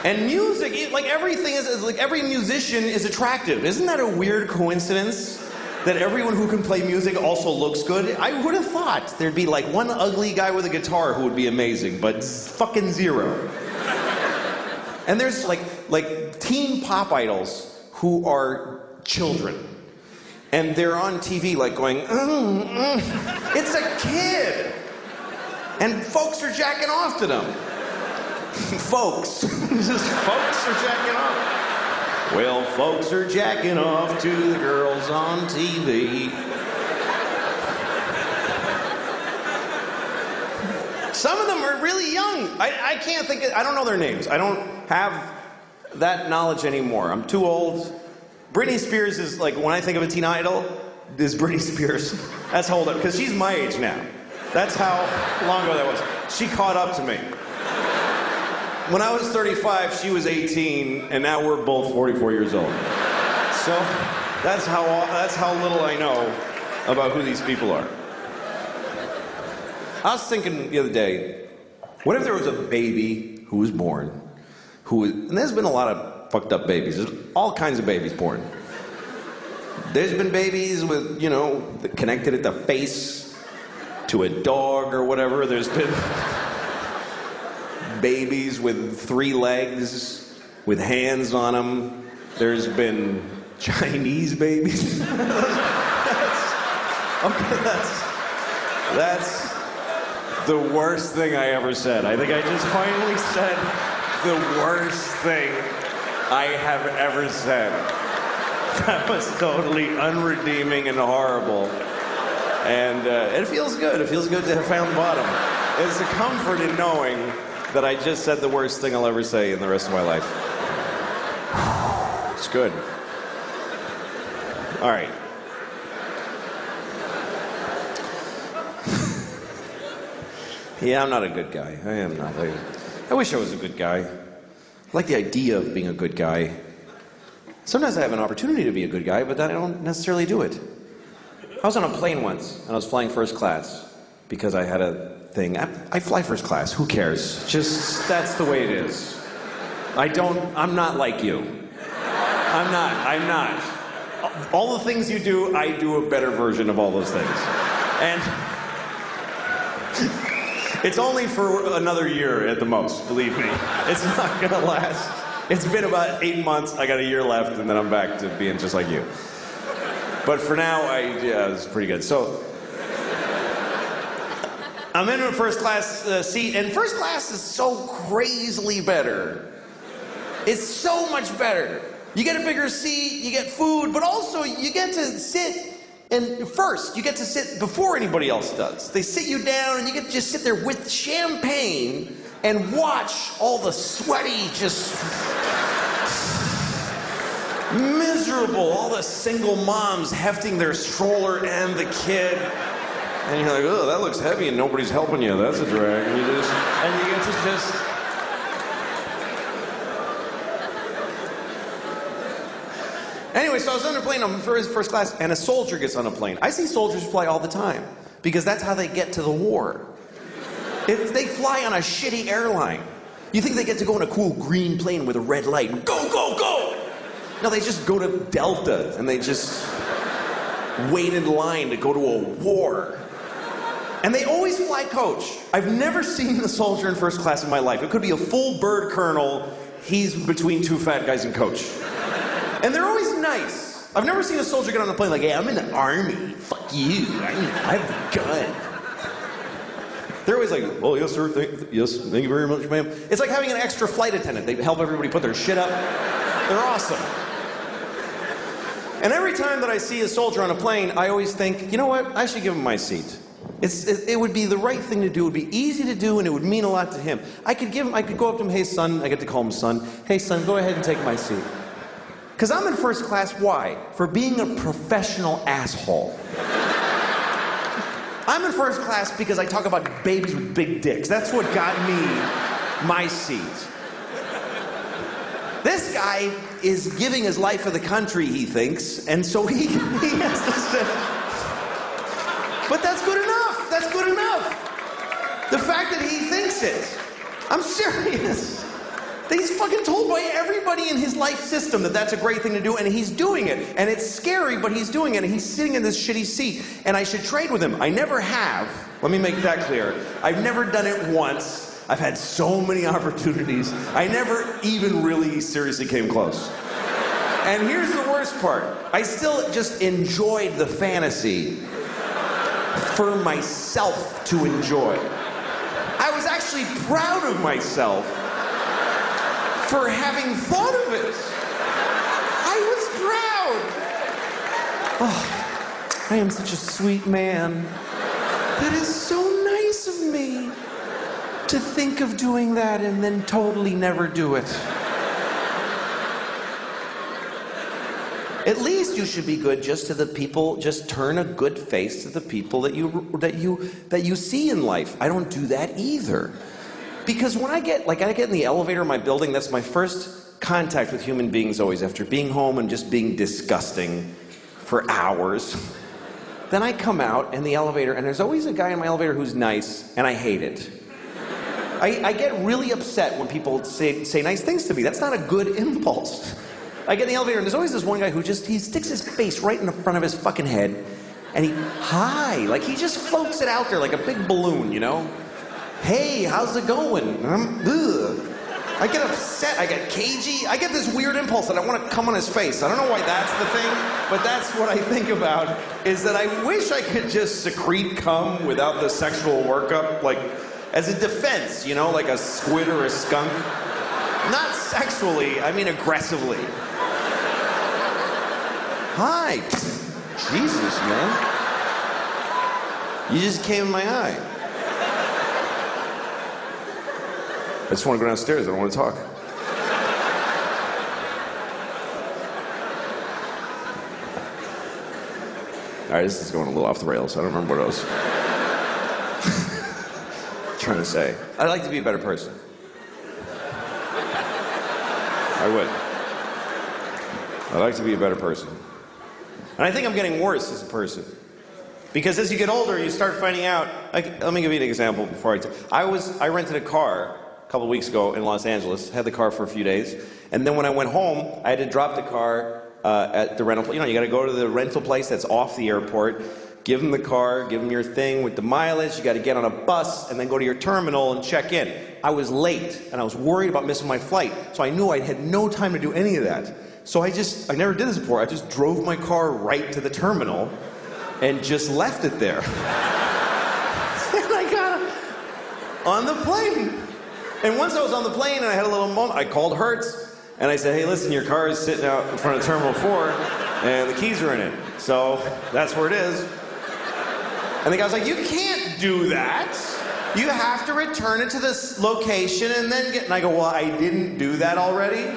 And music, like everything is, like every musician is attractive. Isn't that a weird coincidence? That everyone who can play music also looks good? I would have thought there'd be like one ugly guy with a guitar who would be amazing, but fucking zero. And there's like teen pop idols who are children. And they're on TV like going, it's a kid! And folks are jacking off to them. Folks. Just folks are jacking off. Well, folks are jacking off to the girls on TV. Some of them are really young. I can't think I don't know their names. I don't have that knowledge anymore. I'm too old. Britney Spears is like, when I think of a teen idol, is Britney Spears. That's how old, because she's my age now. That's how long ago that was. She caught up to me. when I was 35, she was 18, and now we're both 44 years old. So that's how little I know about who these people are. I was thinking the other day, what if there was a baby who was born, and there's been a lot of fucked up babies. There's all kinds of babies born. There's been babies with, connected at the face to a dog or whatever. There's been babies with 3 legs, with hands on them. There's been Chinese babies. That's the worst thing I ever said. I think I just finally said the worst thing I have ever said. That was totally unredeeming and horrible. And it feels good. It feels good to have found the bottom. It's a comfort in knowing that I just said the worst thing I'll ever say in the rest of my life. It's good. All right. Yeah, I'm not a good guy. I am not. I wish I was a good guy. I like the idea of being a good guy. Sometimes I have an opportunity to be a good guy, but then I don't necessarily do it. I was on a plane once, and I was flying first class because I had a thing. I fly first class. Who cares? Just, that's the way it is. I'm not like you. I'm not. All the things you do, I do a better version of all those things. And it's only for another year at the most, believe me. It's not gonna last. It's been about 8 months, I got a year left, and then I'm back to being just like you. But for now, it's pretty good. So, I'm in a first class seat, and first class is so crazily better. It's so much better. You get a bigger seat, you get food, but also you get to sit, and first, you get to sit before anybody else does. They sit you down, and you get to just sit there with champagne and watch all the sweaty, just miserable, all the single moms hefting their stroller and the kid. And you're like, oh, that looks heavy and nobody's helping you. That's a drag. And you get to just... Anyway, so I was on a plane, I'm first class, and a soldier gets on a plane. I see soldiers fly all the time, because that's how they get to the war. They fly on a shitty airline. You think they get to go in a cool green plane with a red light and go, go, go! No, they just go to Delta, and they just wait in line to go to a war. And they always fly coach. I've never seen a soldier in first class in my life. It could be a full bird colonel. He's between 2 fat guys in coach. And they're always nice. I've never seen a soldier get on a plane like, hey, I'm in the army. Fuck you. I have a gun. They're always like, oh, yes, sir. Thank you very much, ma'am. It's like having an extra flight attendant. They help everybody put their shit up. They're awesome. And every time that I see a soldier on a plane, I always think, you know what? I should give him my seat. It would be the right thing to do. It would be easy to do, and it would mean a lot to him. I could go up to him, hey, son. I get to call him son. Hey, son, go ahead and take my seat. Because I'm in first class, why? For being a professional asshole. I'm in first class because I talk about babies with big dicks. That's what got me my seat. This guy is giving his life for the country, he thinks, and so he has to sit. But that's good enough. That's good enough. The fact that he thinks it. I'm serious. He's fucking told by everybody in his life system that that's a great thing to do, and he's doing it. And it's scary, but he's doing it, and he's sitting in this shitty seat. And I should trade with him. I never have. Let me make that clear. I've never done it once. I've had so many opportunities. I never even really seriously came close. And here's the worst part. I still just enjoyed the fantasy for myself to enjoy. I was actually proud of myself for having thought of it. I was proud. Oh, I am such a sweet man. That is so nice of me to think of doing that and then totally never do it. At least you should be good just to the people, just turn a good face to the people that you see in life. I don't do that either. Because when I get in the elevator in my building, that's my first contact with human beings always, after being home and just being disgusting for hours. Then I come out in the elevator, and there's always a guy in my elevator who's nice, and I hate it. I get really upset when people say nice things to me. That's not a good impulse. I get in the elevator, and there's always this one guy who he sticks his face right in the front of his fucking head, and he just floats it out there like a big balloon, you know? Hey, how's it going? I get upset, I get cagey, I get this weird impulse that I want to come on his face. I don't know why that's the thing, but that's what I think about, is that I wish I could just secrete cum without the sexual workup, like, as a defense, you know, like a squid or a skunk. Not sexually, I mean aggressively. Hi. Jesus, man. You just came in my eye. I just want to go downstairs. I don't want to talk. All right, this is going a little off the rails. I don't remember what I was trying to say. I'd like to be a better person. I would. I'd like to be a better person. And I think I'm getting worse as a person. Because as you get older, you start finding out, like, let me give you an example before I rented a car a couple of weeks ago in Los Angeles, had the car for a few days, and then when I went home, I had to drop the car at the rental place. You know, you gotta go to the rental place that's off the airport, give them the car, give them your thing with the mileage, you gotta get on a bus, and then go to your terminal and check in. I was late, and I was worried about missing my flight, so I knew I had no time to do any of that. So I never did this before, I just drove my car right to the terminal, and just left it there. And I got on the plane. And once I was on the plane and I had a little moment, I called Hertz and I said, hey, listen, your car is sitting out in front of Terminal 4 and the keys are in it. So that's where it is. And the guy was like, you can't do that. You have to return it to this location and then get... And I go, well, I didn't do that already.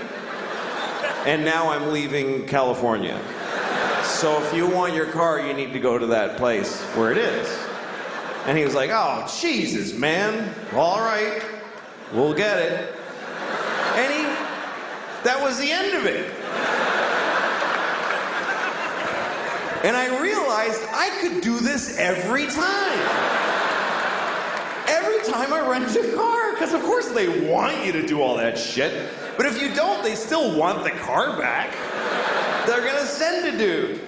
And now I'm leaving California. So if you want your car, you need to go to that place where it is. And he was like, oh, Jesus, man. All right, we'll get it. And that was the end of it. And I realized I could do this every time. Every time I rent a car, because of course they want you to do all that shit. But if you don't, they still want the car back. They're gonna send a dude.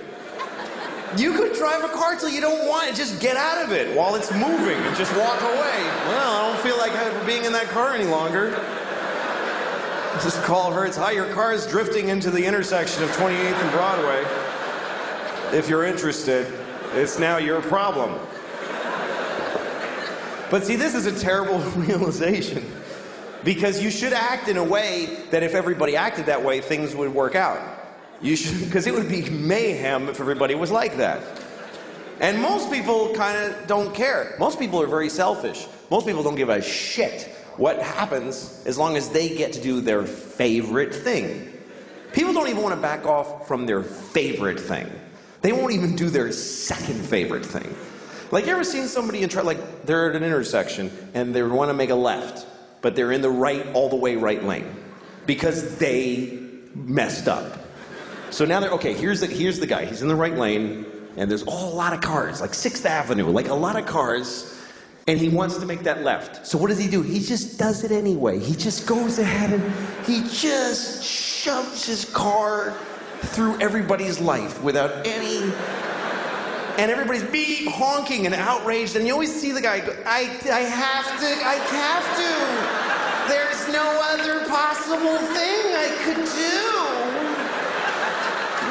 You could drive a car till you don't want it, just get out of it while it's moving and just walk away. Well, I don't feel like being in that car any longer. Just call Hertz, hi, your car is drifting into the intersection of 28th and Broadway. If you're interested, it's now your problem. But see, this is a terrible realization. Because you should act in a way that if everybody acted that way, things would work out. You should, because it would be mayhem if everybody was like that. And most people kind of don't care. Most people are very selfish. Most people don't give a shit what happens as long as they get to do their favorite thing. People don't even want to back off from their favorite thing. They won't even do their second favorite thing. Like, you ever seen somebody like they're at an intersection and they want to make a left, but they're in the all the way right lane because they messed up. So now okay, here's the guy. He's in the right lane, and there's a lot of cars, like 6th Avenue, like a lot of cars, and he wants to make that left. So what does he do? He just does it anyway. He just goes ahead and he just shoves his car through everybody's life without any... And everybody's beep, honking and outraged, and you always see the guy go, I have to. There's no other possible thing I could do.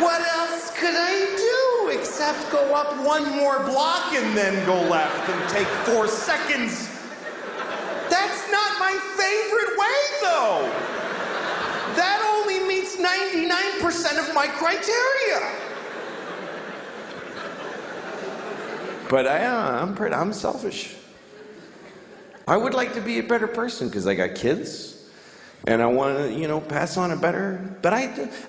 What else could I do except go up one more block and then go left and take 4 seconds? That's not my favorite way, though. That only meets 99% of my criteria. But I'm selfish. I would like to be a better person because I got kids. And I want to, pass on a better... But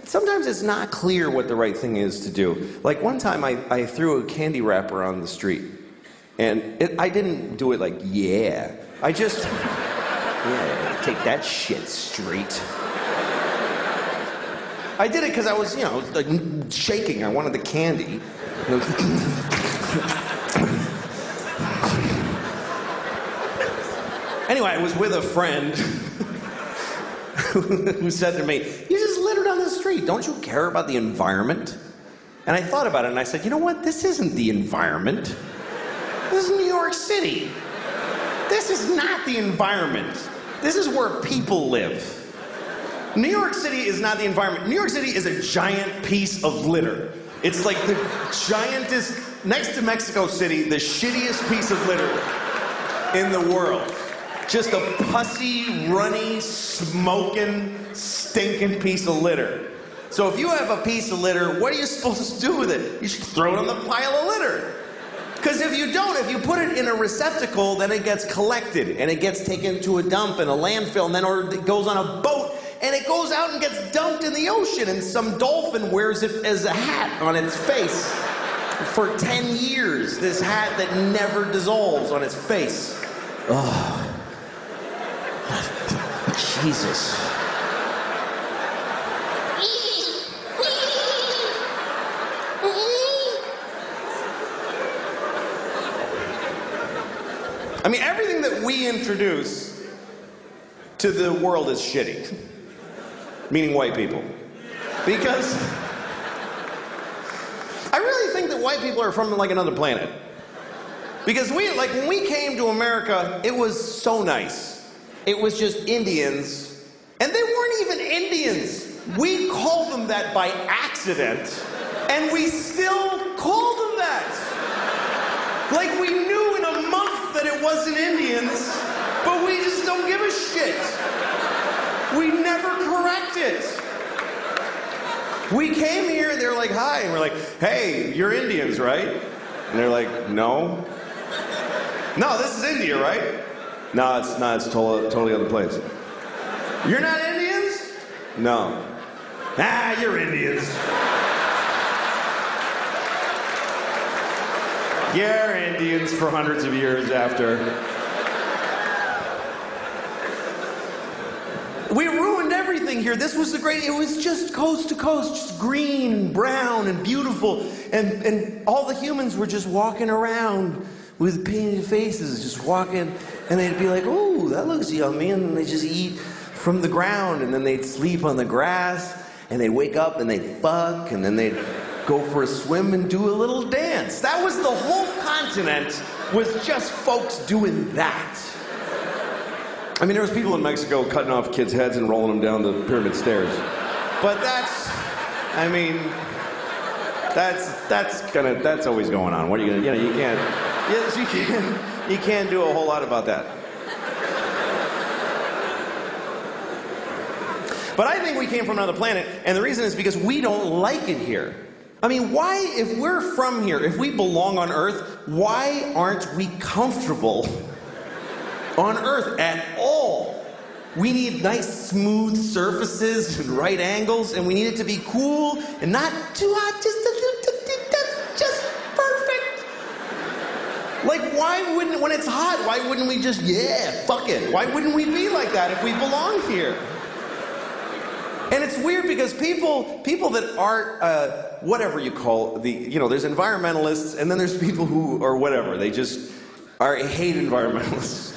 sometimes it's not clear what the right thing is to do. Like one time I threw a candy wrapper on the street. And I didn't do it like, yeah. I just... Yeah, take that shit straight. I did it because I was, like shaking. I wanted the candy. Anyway, I was with a friend who said to me, "You just littered on the street. Don't you care about the environment?" And I thought about it and I said, you know what? This isn't the environment. This is New York City. This is not the environment. This is where people live. New York City is not the environment. New York City is a giant piece of litter. It's like the giantest, next to Mexico City, the shittiest piece of litter in the world. Just a pussy, runny, smoking, stinking piece of litter. So if you have a piece of litter, what are you supposed to do with it? You should throw it on the pile of litter. Because if you don't, if you put it in a receptacle, then it gets collected, and it gets taken to a dump and a landfill, and then or it goes on a boat, and it goes out and gets dumped in the ocean, and some dolphin wears it as a hat on its face for 10 years. This hat that never dissolves on its face. Oh. Jesus. I mean, everything that we introduce to the world is shitty. Meaning white people. Because I really think that white people are from like another planet. Because when we came to America, it was so nice. It was just Indians, and they weren't even Indians. We called them that by accident, and we still call them that. Like we knew in a month that it wasn't Indians, but we just don't give a shit. We never correct it. We came here and they're like, hi, and we're like, hey, you're Indians, right? And they're like, no. No, this is India, right? No, it's not. It's totally other place. You're not Indians? No. Ah, you're Indians. You're Indians for hundreds of years after. We ruined everything here. This was it was just coast to coast, just green and brown and beautiful. And all the humans were just walking around with painted faces, just walking, and they'd be like, "Ooh, that looks yummy," and they just eat from the ground, and then they'd sleep on the grass, and they'd wake up and they'd fuck, and then they'd go for a swim and do a little dance. That was the whole continent, was just folks doing that. I mean, there was people in Mexico cutting off kids' heads and rolling them down the pyramid stairs. But that's always going on. What are you gonna, you can't do a whole lot about that. But I think we came from another planet, and the reason is because we don't like it here. I mean, why, if we're from here, if we belong on Earth, why aren't we comfortable on Earth at all? We need nice, smooth surfaces and right angles, and we need it to be cool and not too hot, just perfect. Like, when it's hot, why wouldn't we just, fuck it? Why wouldn't we be like that if we belong here? And it's weird because people that aren't, whatever you call there's environmentalists, and then there's people who are whatever. They just hate environmentalists.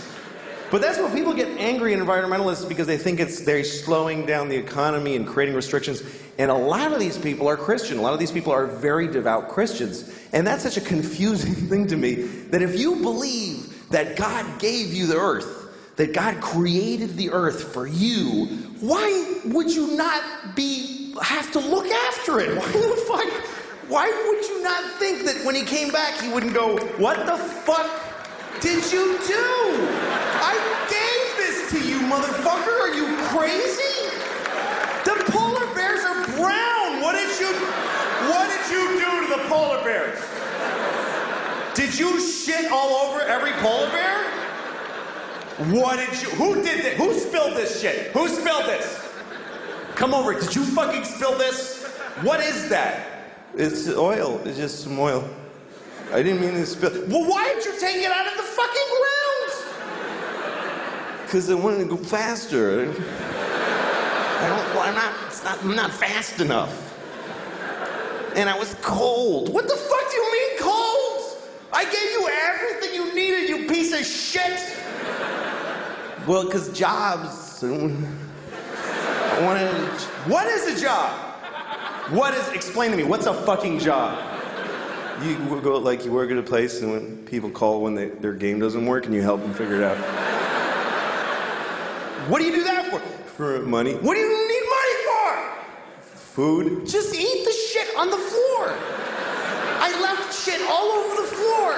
But that's what people get angry at environmentalists, because they think they're slowing down the economy and creating restrictions. And a lot of these people are Christian. A lot of these people are very devout Christians. And that's such a confusing thing to me, that if you believe that God gave you the earth, that God created the earth for you, why would you not have to look after it? Why would you not think that when he came back he wouldn't go, what the fuck did you do? I gave this to you, motherfucker. Are you crazy? The polar bears are brown. What did you do to the polar bears? Did you shit all over every polar bear? Who did this? Who spilled this shit? Who spilled this? Come over. Did you fucking spill this? What is that? It's oil. It's just some oil. I didn't mean to spill. Well, why did you take it out of the fucking ground? because I wanted to go faster. I'm not fast enough. And I was cold. What the fuck do you mean cold? I gave you everything you needed, you piece of shit. Well, because jobs. What is a job? Explain to me, what's a fucking job? You go, like, you work at a place and when people call when their game doesn't work and you help them figure it out. What do you do that for? For money. What do you need money for? Food. Just eat the shit on the floor. I left shit all over the floor.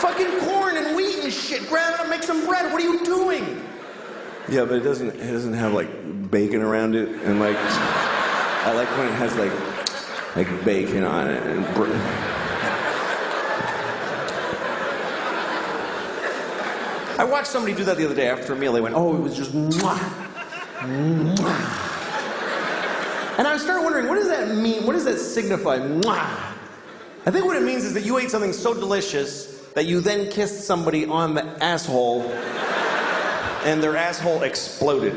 Fucking corn and wheat and shit. Grab it and make some bread. What are you doing? Yeah, but it doesn't have like bacon around it and like I like when it has like bacon on it and I watched somebody do that the other day after a meal. They went, oh, it was just mwah, mwah. And I started wondering, what does that mean? What does that signify? Mwah. I think what it means is that you ate something so delicious that you then kissed somebody on the asshole and their asshole exploded.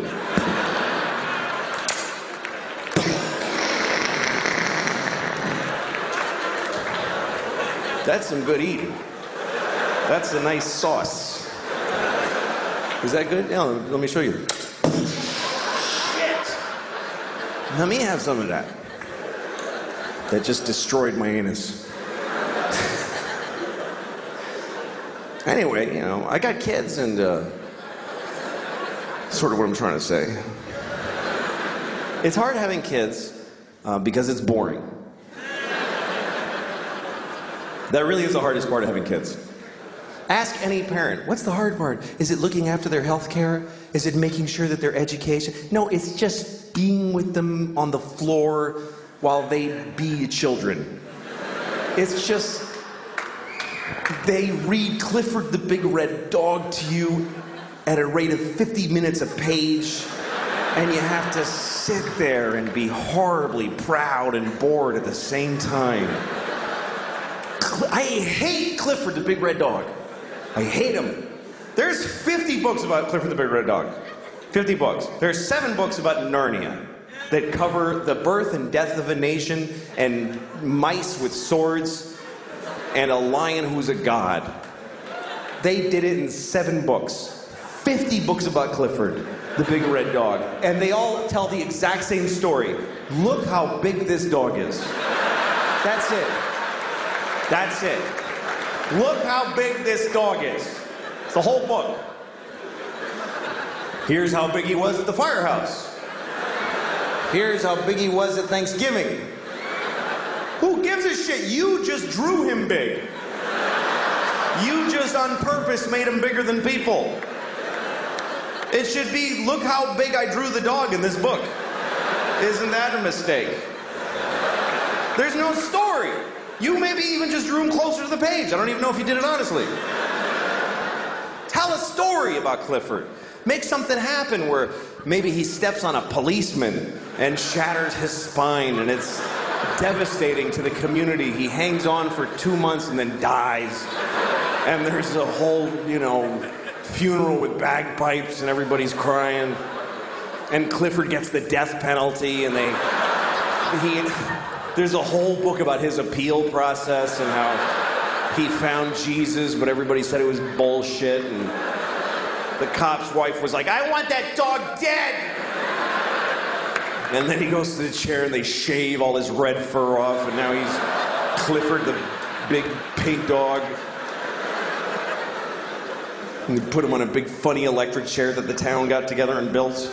That's some good eating. That's a nice sauce. Is that good? Yeah, let me show you. Shit! Let me have some of that. That just destroyed my anus. Anyway, you know, I got kids and, sort of what I'm trying to say. It's hard having kids because it's boring. That really is the hardest part of having kids. Ask any parent, what's the hard part? Is it looking after their health care? Is it making sure that their education? No, it's just being with them on the floor while they be children. It's just, they read Clifford the Big Red Dog to you at a rate of 50 minutes a page, and you have to sit there and be horribly proud and bored at the same time. I hate Clifford the Big Red Dog. I hate him. There's 50 books about Clifford the Big Red Dog. 50 books. There's 7 books about Narnia that cover the birth and death of a nation and mice with swords and a lion who's a god. They did it in 7 books. 50 books about Clifford the Big Red Dog. And they all tell the exact same story. Look how big this dog is. That's it. That's it. Look how big this dog is. It's the whole book. Here's how big he was at the firehouse. Here's how big he was at Thanksgiving. Who gives a shit? You just drew him big. You just on purpose made him bigger than people. It should be, look how big I drew the dog in this book. Isn't that a mistake? There's no story. You maybe even just drew him closer to the page. I don't even know if you did it honestly. Tell a story about Clifford. Make something happen where maybe he steps on a policeman and shatters his spine and it's devastating to the community. He hangs on for 2 months and then dies. And there's a whole, you know, funeral with bagpipes and everybody's crying. And Clifford gets the death penalty and there's a whole book about his appeal process and how he found Jesus, but everybody said it was bullshit. And the cop's wife was like, I want that dog dead. And then he goes to the chair and they shave all his red fur off, and now he's Clifford the big pink dog. And they put him on a big funny electric chair that the town got together and built.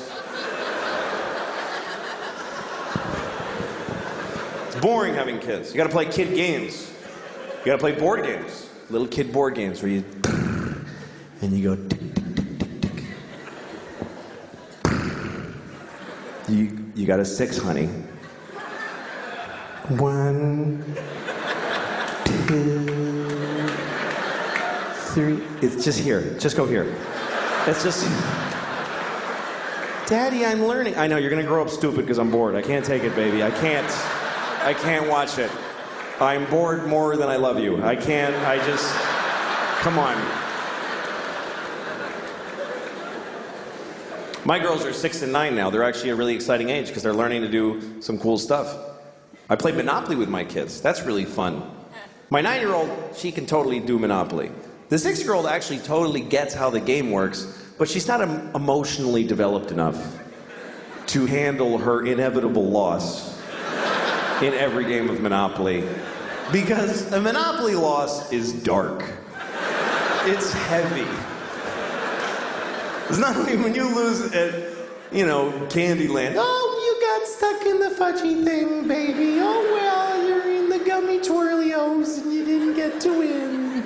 Boring having kids. You gotta play kid games. You gotta play board games. Little kid board games where you and you go tick, tick, tick, tick, tick. You got a 6, honey. 1, 2, 3. It's just here. Just go here. It's just. Daddy, I'm learning. I know you're gonna grow up stupid because I'm bored. I can't take it, baby. I can't watch it. I'm bored more than I love you. Come on. My girls are 6 and 9 now. They're actually a really exciting age because they're learning to do some cool stuff. I play Monopoly with my kids. That's really fun. My 9-year-old, she can totally do Monopoly. The 6-year-old actually totally gets how the game works, but she's not emotionally developed enough to handle her inevitable loss in every game of Monopoly. Because a Monopoly loss is dark. It's heavy. It's not like when you lose at, Candyland. Oh, you got stuck in the fudgy thing, baby. Oh, well, you're in the gummy twirlios and you didn't get to win.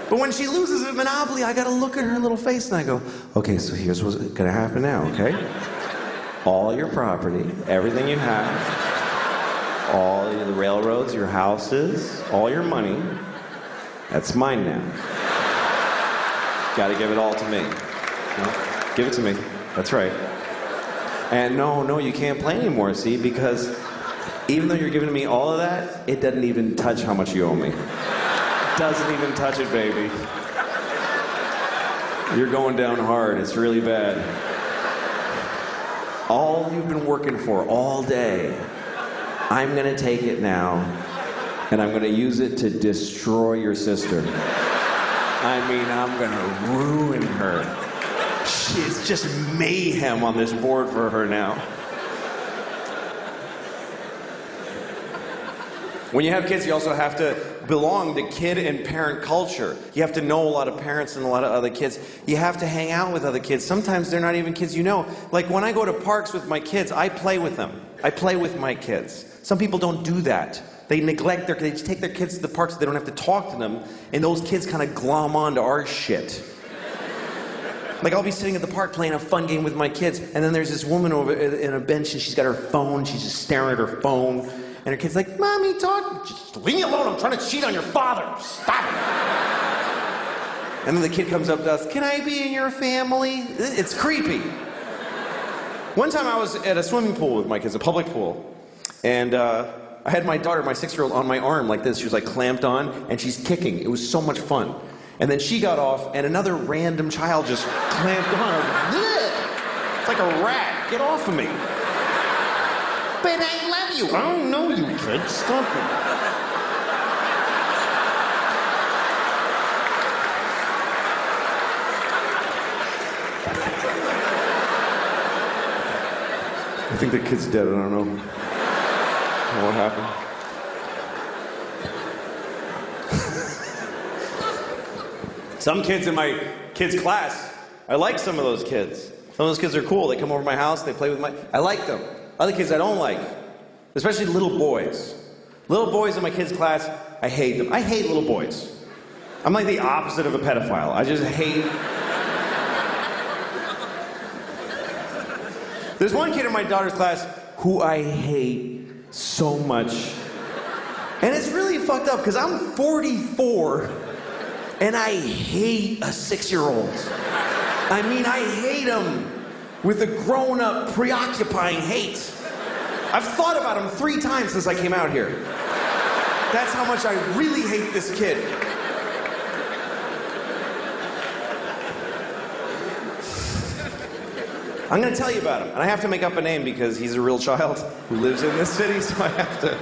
But when she loses at Monopoly, I gotta look at her little face and I go, okay, so here's what's gonna happen now, okay? All your property, everything you have, all the railroads, your houses, all your money, that's mine now. Gotta give it all to me. No, give it to me. That's right. And no, you can't play anymore, see, because even though you're giving me all of that, it doesn't even touch how much you owe me. Doesn't even touch it, baby. You're going down hard. It's really bad. All you've been working for all day, I'm gonna take it now, and I'm gonna use it to destroy your sister. I mean, I'm gonna ruin her. It's just mayhem on this board for her now. When you have kids, you also have to belong to kid and parent culture. You have to know a lot of parents and a lot of other kids. You have to hang out with other kids. Sometimes they're not even kids you know. Like when I go to parks with my kids, I play with them. I play with my kids. Some people don't do that. They neglect they just take their kids to the parks so they don't have to talk to them, and those kids kind of glom onto our shit. Like I'll be sitting at the park playing a fun game with my kids, and then there's this woman over in a bench and she's got her phone, she's just staring at her phone. And her kid's like, Mommy, talk. Just leave me alone. I'm trying to cheat on your father. Stop it. And then the kid comes up to us, can I be in your family? It's creepy. One time I was at a swimming pool with my kids, a public pool. And I had my daughter, my 6-year-old, on my arm like this. She was like clamped on, and she's kicking. It was so much fun. And then she got off, and another random child just clamped on her. It's like a rat. Get off of me. But I love you. I don't know you, kid. Stop it. I think the kid's dead. I don't know what happened. Some kids in my kids' class, I like some of those kids. Some of those kids are cool. They come over to my house. They play with I like them. Other kids I don't like, especially little boys. Little boys in my kids' class, I hate them. I hate little boys. I'm like the opposite of a pedophile. I just hate... There's one kid in my daughter's class who I hate so much. And it's really fucked up because I'm 44 and I hate a 6-year-old. I mean, I hate him. With a grown-up, preoccupying hate. I've thought about him 3 times since I came out here. That's how much I really hate this kid. I'm gonna tell you about him, and I have to make up a name because he's a real child who lives in this city, so I have to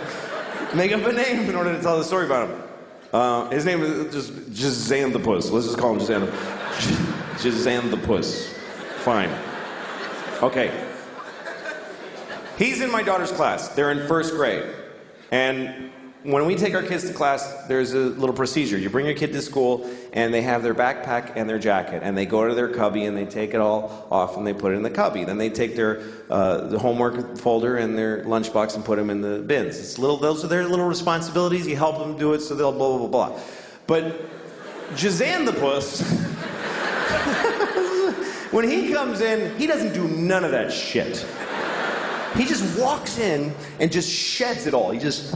make up a name in order to tell the story about him. His name is just Xanthopus. Let's just call him Xanthopus. Fine. Okay. He's in my daughter's class. They're in 1st grade. And when we take our kids to class, there's a little procedure. You bring your kid to school, and they have their backpack and their jacket, and they go to their cubby, and they take it all off, and they put it in the cubby. Then they take their the homework folder and their lunchbox and put them in the bins. Those are their little responsibilities. You help them do it, so they'll blah, blah, blah, blah. But Xanthopus... When he comes in, he doesn't do none of that shit. He just walks in and just sheds it all. He just...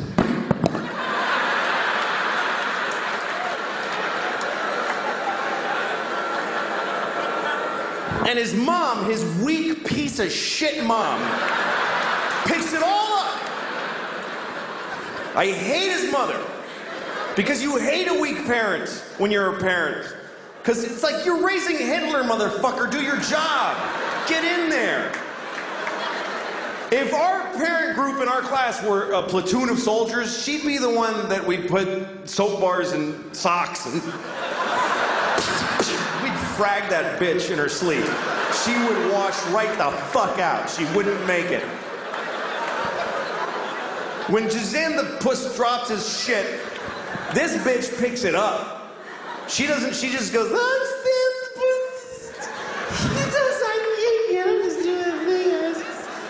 And his mom, his weak piece of shit mom, picks it all up. I hate his mother. Because you hate a weak parent when you're a parent. Because it's like, you're raising Hitler, motherfucker. Do your job. Get in there. If our parent group in our class were a platoon of soldiers, she'd be the one that we'd put soap bars and socks and... We'd frag that bitch in her sleep. She would wash right the fuck out. She wouldn't make it. When Jazan the puss drops his shit, this bitch picks it up. She doesn't, she just goes, I'm Sam the puss. He does, I'm just doing a thing.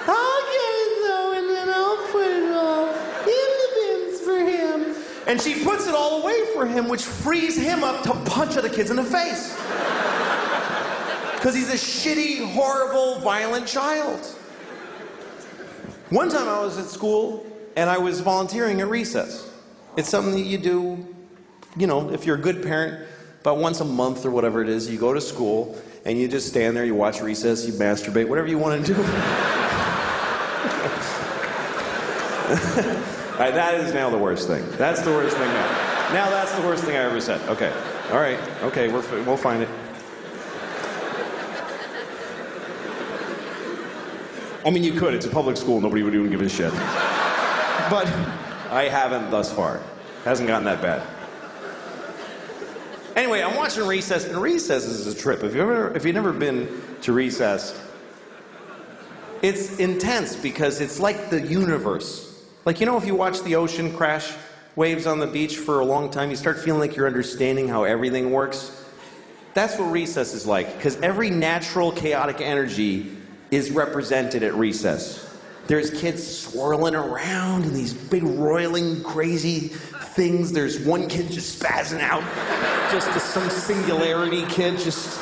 I'll get it though, and then I'll put it all in the bins for him. And she puts it all away for him, which frees him up to punch other kids in the face. Because he's a shitty, horrible, violent child. One time I was at school, and I was volunteering at recess. It's something that you do, you know, if you're a good parent, about once a month or whatever it is, you go to school, and you just stand there, you watch recess, you masturbate, whatever you want to do. All right, that is now the worst thing. That's the worst thing now. Now that's the worst thing I ever said. Okay. All right. Okay, we'll find it. I mean, you could. It's a public school. Nobody would even give a shit. But I haven't thus far. Hasn't gotten that bad. Anyway, I'm watching Recess, and Recess is a trip. If you've never been to Recess, it's intense because it's like the universe. Like, you know, if you watch the ocean crash waves on the beach for a long time, you start feeling like you're understanding how everything works. That's what Recess is like, because every natural chaotic energy is represented at Recess. There's kids swirling around in these big roiling crazy things. There's one kid just spazzing out, just some singularity kid, just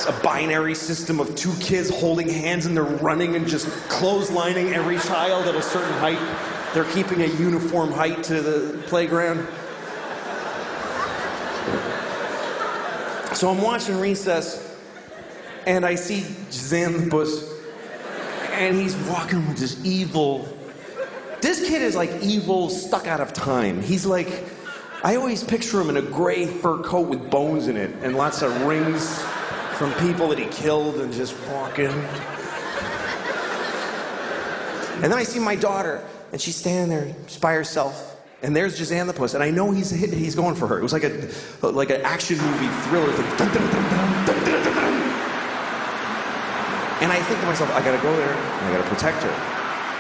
a binary system of two kids holding hands and they're running and just clotheslining every child at a certain height. They're keeping a uniform height to the playground. So I'm watching Recess, and I see Jazan the puss, and he's walking with this evil... This kid is like evil, stuck out of time. He's like... I always picture him in a gray fur coat with bones in it, and lots of rings from people that he killed, and just walking. And then I see my daughter, and she's standing there just by herself, and there's Jazan the puss, and I know he's going for her. It was like an action movie thriller. It's like, dun, dun, dun, dun, dun, dun, dun, dun. And I think to myself, I gotta go there, and I gotta protect her.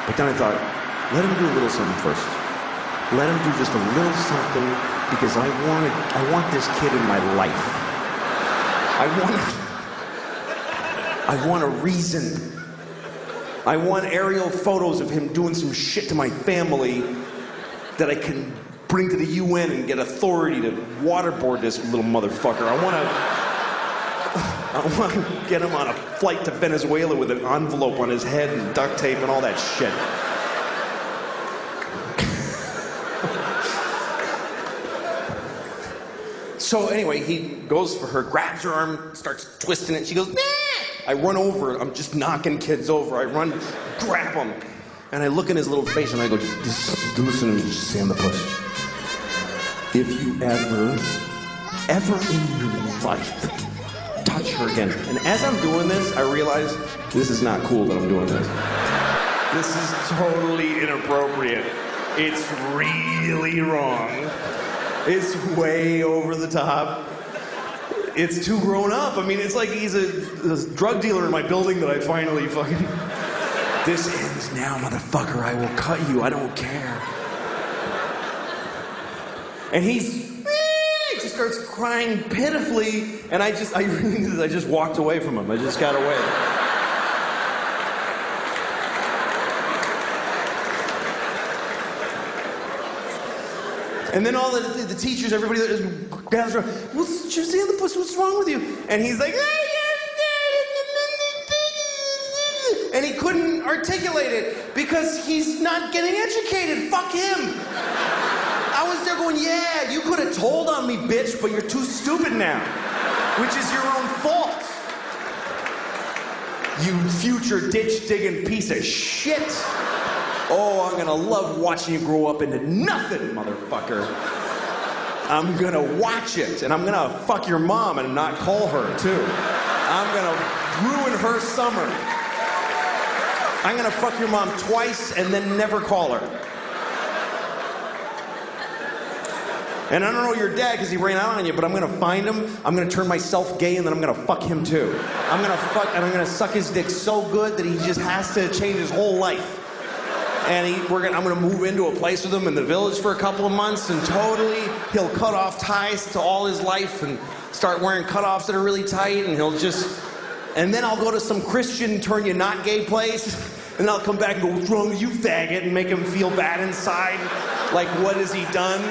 But then I thought, let him do a little something first. Let him do just a little something, because I want this kid in my life. I want a reason. I want aerial photos of him doing some shit to my family that I can bring to the UN and get authority to waterboard this little motherfucker. I want to get him on a flight to Venezuela with an envelope on his head and duct tape and all that shit. So anyway, he goes for her, grabs her arm, starts twisting it. She goes, nah! I run over. I'm just knocking kids over. I run, grab him. And I look in his little face and I go, listen to me, Sam the puss. If you ever in your life touch her again. And as I'm doing this, I realize this is not cool that I'm doing this. This is totally inappropriate. It's really wrong. It's way over the top. It's too grown up. I mean, it's like he's a drug dealer in my building that I finally fucking... This ends now, motherfucker. I will cut you. I don't care. And he just starts crying pitifully, and I just walked away from him. I just got away. And then all the teachers, everybody that gathers around, what's Jazan the puss? What's wrong with you? And he's like, and he couldn't articulate it because he's not getting educated. Fuck him. I was there going, yeah, you could have told on me, bitch, but you're too stupid now, which is your own fault. You future ditch-digging piece of shit. Oh, I'm gonna love watching you grow up into nothing, motherfucker. I'm gonna watch it, and I'm gonna fuck your mom and not call her, too. I'm gonna ruin her summer. I'm gonna fuck your mom twice and then never call her. And I don't know your dad because he ran out on you, but I'm gonna find him, I'm gonna turn myself gay, and then I'm gonna fuck him too. I'm gonna suck his dick so good that he just has to change his whole life. And I'm gonna move into a place with him in the village for a couple of months, and totally he'll cut off ties to all his life and start wearing cutoffs that are really tight, and and then I'll go to some Christian turn you not gay place, and I'll come back and go, what's wrong with you, faggot, and make him feel bad inside. Like, what has he done?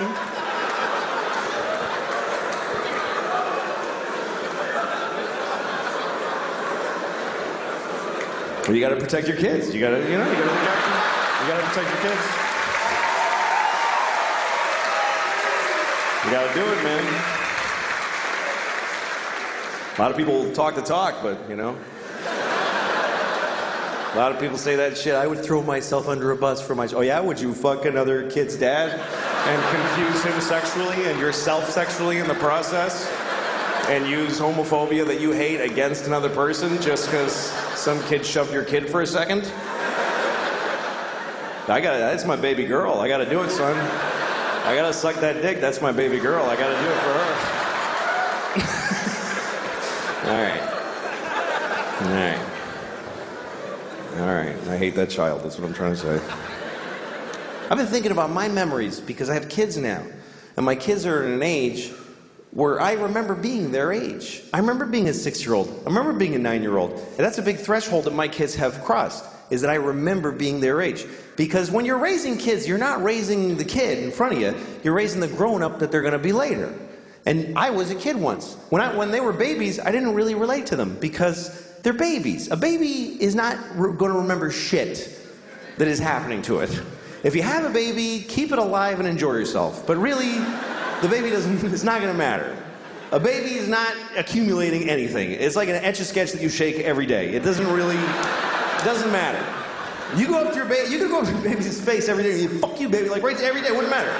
You gotta protect your kids. You gotta protect your kids. You gotta do it, man. A lot of people talk the talk, but, a lot of people say that shit. I would throw myself under a bus for my... Oh, yeah? Would you fuck another kid's dad and confuse him sexually and yourself sexually in the process? And use homophobia that you hate against another person just because some kid shoved your kid for a second? That's my baby girl. I gotta do it, son. I gotta suck that dick. That's my baby girl. I gotta do it for her. All right. I hate that child. That's what I'm trying to say. I've been thinking about my memories because I have kids now. And my kids are at an age where I remember being their age. I remember being a 6-year-old. I remember being a 9-year-old. And that's a big threshold that my kids have crossed, is that I remember being their age. Because when you're raising kids, you're not raising the kid in front of you. You're raising the grown-up that they're going to be later. And I was a kid once. When they were babies, I didn't really relate to them because they're babies. A baby is not going to remember shit that is happening to it. If you have a baby, keep it alive and enjoy yourself. But really, the baby it's not going to matter. A baby is not accumulating anything. It's like an Etch-a-Sketch that you shake every day. It doesn't matter. You go up to your baby, you can go up to your baby's face every day and you fuck you, baby, like right every day, it wouldn't matter.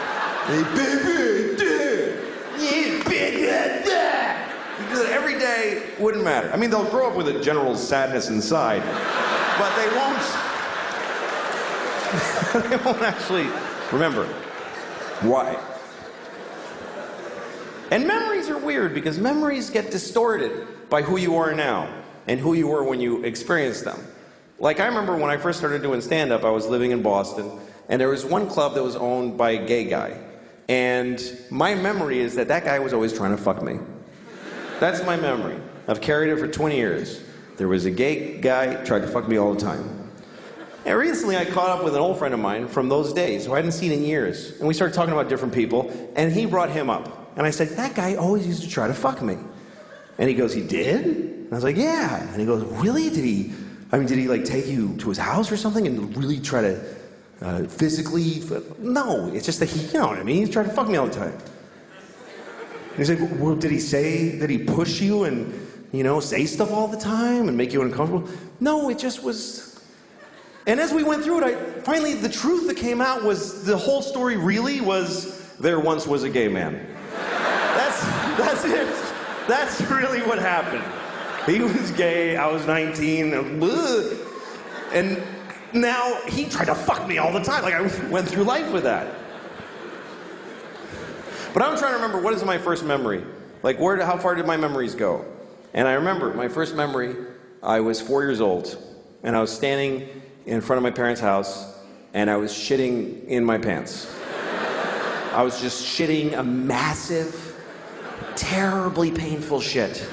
Hey, baby, dude, yeah, baby, yeah. You do that every day, wouldn't matter. I mean, they'll grow up with a general sadness inside, but they won't actually remember. Why? And memories are weird because memories get distorted by who you are now and who you were when you experienced them. Like, I remember when I first started doing stand-up, I was living in Boston, and there was one club that was owned by a gay guy. And my memory is that guy was always trying to fuck me. That's my memory. I've carried it for 20 years. There was a gay guy tried to fuck me all the time. And recently I caught up with an old friend of mine from those days who I hadn't seen in years. And we started talking about different people, and he brought him up. And I said, that guy always used to try to fuck me. And he goes, he did? And I was like, yeah. And he goes, really? Did he like take you to his house or something and really try to physically? No, it's just that he, you know what I mean? He's trying to fuck me all the time. And he's like, well, did he say that he pushed you and, say stuff all the time and make you uncomfortable? No, it just was. And as we went through it, finally the truth that came out was the whole story really was there once was a gay man. That's it. That's really what happened. He was gay, I was 19, and now he tried to fuck me all the time. Like, I went through life with that. But I'm trying to remember, what is my first memory? Like, how far did my memories go? And I remember my first memory, I was 4 years old, and I was standing in front of my parents' house, and I was shitting in my pants. I was just shitting a massive, terribly painful shit.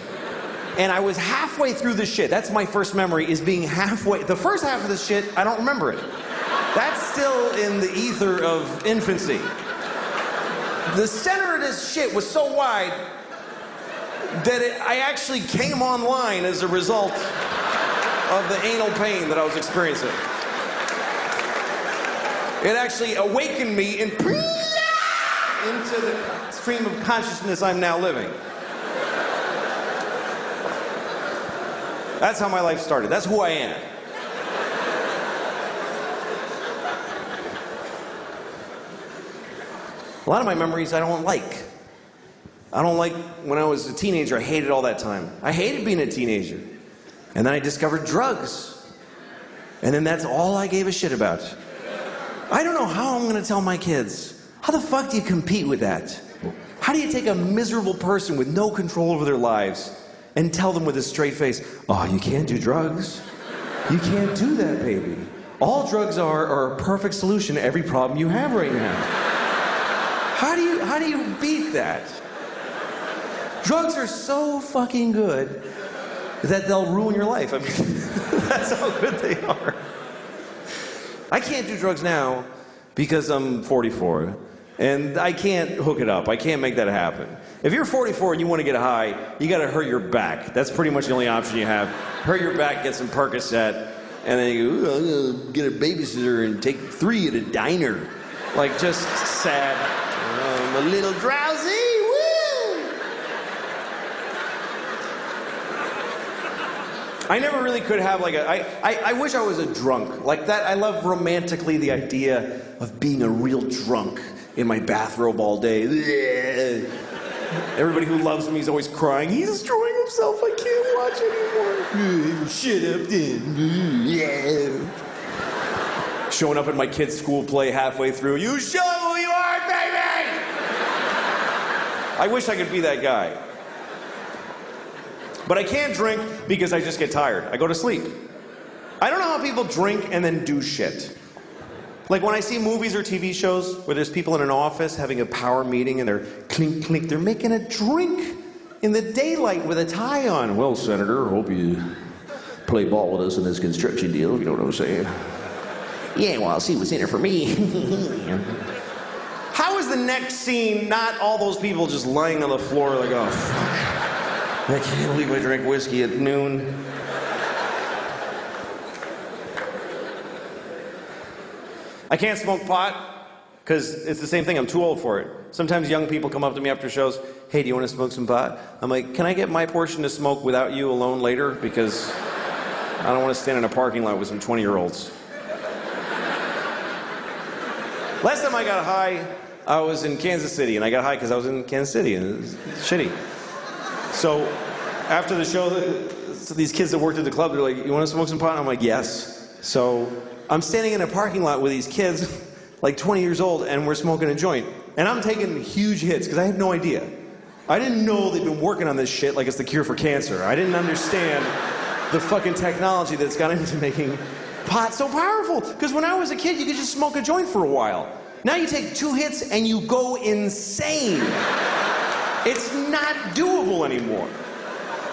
And I was halfway through the shit. That's my first memory, is being halfway. The first half of the shit, I don't remember it. That's still in the ether of infancy. The center of this shit was so wide that I actually came online as a result of the anal pain that I was experiencing. It actually awakened me into the stream of consciousness I'm now living. That's how my life started. That's who I am. A lot of my memories I don't like. I don't like, when I was a teenager, I hated all that time. I hated being a teenager. And then I discovered drugs. And then that's all I gave a shit about. I don't know how I'm gonna tell my kids. How the fuck do you compete with that? How do you take a miserable person with no control over their lives and tell them with a straight face, oh, you can't do drugs. You can't do that, baby. All drugs are a perfect solution to every problem you have right now. How do you beat that? Drugs are so fucking good that they'll ruin your life. I mean, that's how good they are. I can't do drugs now because I'm 44, and I can't hook it up. I can't make that happen. If you're 44 and you want to get high, you gotta hurt your back. That's pretty much the only option you have. Hurt your back, get some Percocet, and then you go, I'm gonna get a babysitter and take 3 at a diner. Like, just sad. I'm a little drowsy, woo! I never really could have like I wish I was a drunk. Like that, I love romantically the idea of being a real drunk in my bathrobe all day. Everybody who loves me is always crying. He's destroying himself. I can't watch anymore. Shut up then. Showing up at my kid's school play halfway through. You show who you are, baby! I wish I could be that guy. But I can't drink because I just get tired. I go to sleep. I don't know how people drink and then do shit. Like when I see movies or TV shows where there's people in an office having a power meeting and they're clink, clink, they're making a drink in the daylight with a tie on. Well, Senator, hope you play ball with us in this construction deal, if you know what I'm saying. Yeah, well, I'll see what's in it for me. How is the next scene not all those people just lying on the floor like, oh, fuck. I can't believe I drank whiskey at noon. I can't smoke pot because it's the same thing. I'm too old for it. Sometimes young people come up to me after shows. Hey, do you want to smoke some pot? I'm like, can I get my portion to smoke without you alone later? Because I don't want to stand in a parking lot with some 20-year-olds. Last time I got high, I was in Kansas City, and I got high because I was in Kansas City, and it was shitty. So after the show, so these kids that worked at the club, they're like, you want to smoke some pot? I'm like, yes. So I'm standing in a parking lot with these kids, like 20 years old, and we're smoking a joint. And I'm taking huge hits, because I had no idea. I didn't know they'd been working on this shit like it's the cure for cancer. I didn't understand the fucking technology that's gone into making pot so powerful. Because when I was a kid, you could just smoke a joint for a while. Now you take 2 hits and you go insane. It's not doable anymore.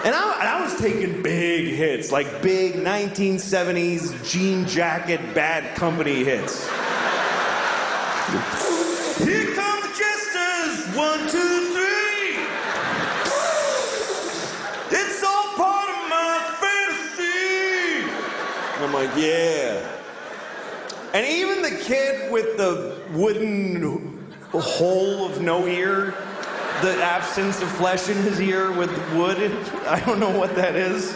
And I was taking big hits, like big 1970s jean jacket, Bad Company hits. Here come the jesters, 1, 2, 3. It's all part of my fantasy. And I'm like, yeah. And even the kid with the wooden hole of no ear, the absence of flesh in his ear with wood, I don't know what that is.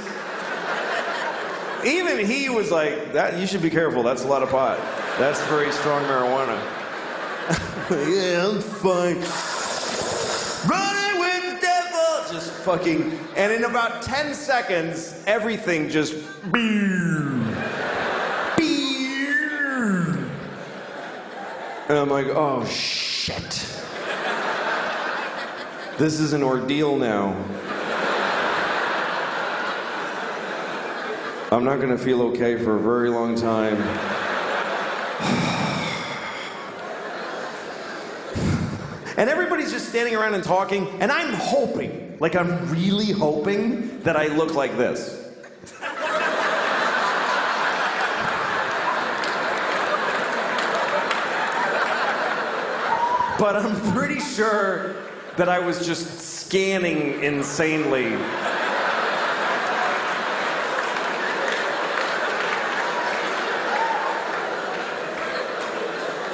Even he was like, "That you should be careful, that's a lot of pot. That's very strong marijuana." Yeah, I'm fine. Running with the devil! Just fucking, and in about 10 seconds, everything just and I'm like, oh shit. This is an ordeal now. I'm not gonna feel okay for a very long time. And everybody's just standing around and talking, and I'm hoping, like I'm really hoping that I look like this. But I'm pretty sure that I was just scanning insanely.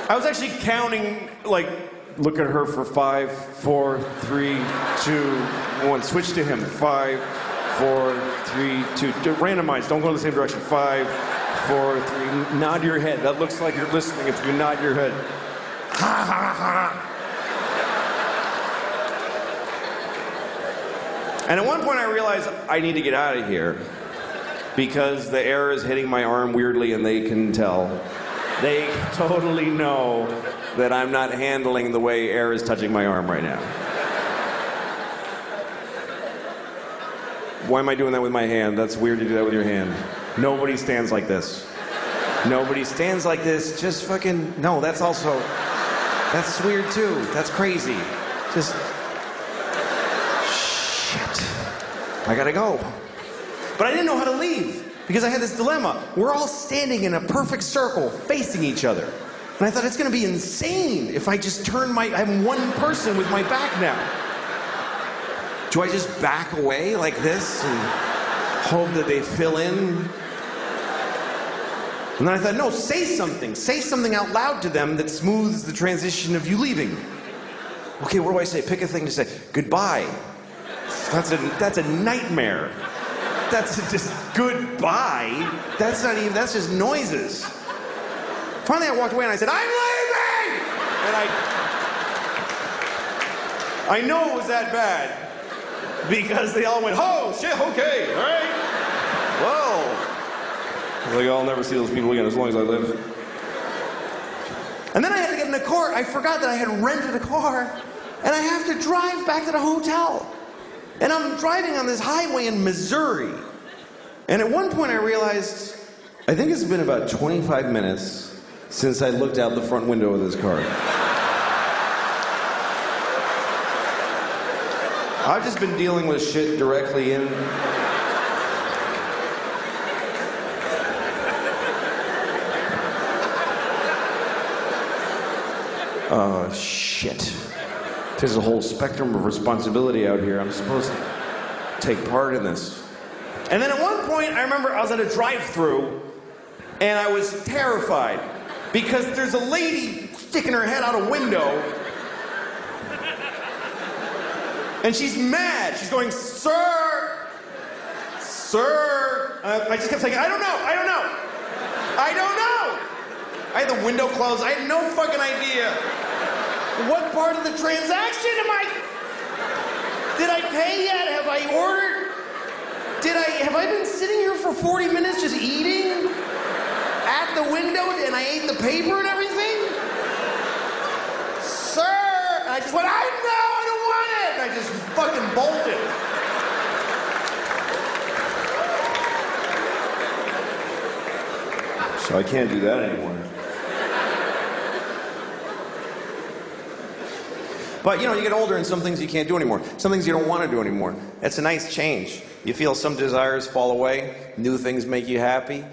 I was actually counting, like, look at her for 5, 4, 3, 2, 1. Switch to him. 5, 4, 3, 2. Randomize. Don't go in the same direction. 5, 4, 3. Nod your head. That looks like you're listening if you nod your head. Ha ha ha. And at one point I realized I need to get out of here because the air is hitting my arm weirdly and they can tell. They totally know that I'm not handling the way air is touching my arm right now. Why am I doing that with my hand? That's weird to do that with your hand. Nobody stands like this. Nobody stands like this. Just fucking, no, that's that's weird too. That's crazy. Just, shit. I gotta go. But I didn't know how to leave because I had this dilemma. We're all standing in a perfect circle facing each other. And I thought it's gonna be insane if I just I'm one person with my back now. Do I just back away like this and hope that they fill in? And then I thought, no, say something. Say something out loud to them that smooths the transition of you leaving. Okay, what do I say? Pick a thing to say. Goodbye. That's a nightmare. That's just goodbye. That's just noises. Finally, I walked away and I said, I'm leaving! And I know it was that bad because they all went, oh, shit, okay, all right. Whoa. Like, I'll never see those people again as long as I live. And then I had to get in a car. I forgot that I had rented a car, and I have to drive back to the hotel. And I'm driving on this highway in Missouri. And at one point I realized, I think it's been about 25 minutes since I looked out the front window of this car. I've just been dealing with shit directly in. Oh, shit. There's a whole spectrum of responsibility out here. I'm supposed to take part in this. And then at one point, I remember I was at a drive-thru, and I was terrified because there's a lady sticking her head out a window, and she's mad. She's going, sir, sir. I just kept saying, I don't know, I don't know, I don't know. I had the window closed. I had no fucking idea. What part of the transaction am I? Did I pay yet? Have I ordered? Have I been sitting here for 40 minutes just eating at the window and I ate the paper and everything? Sir! And I just went, I don't want it! And I just fucking bolted. So I can't do that anymore. But, you know, you get older and some things you can't do anymore. Some things you don't want to do anymore. It's a nice change. You feel some desires fall away. New things make you happy.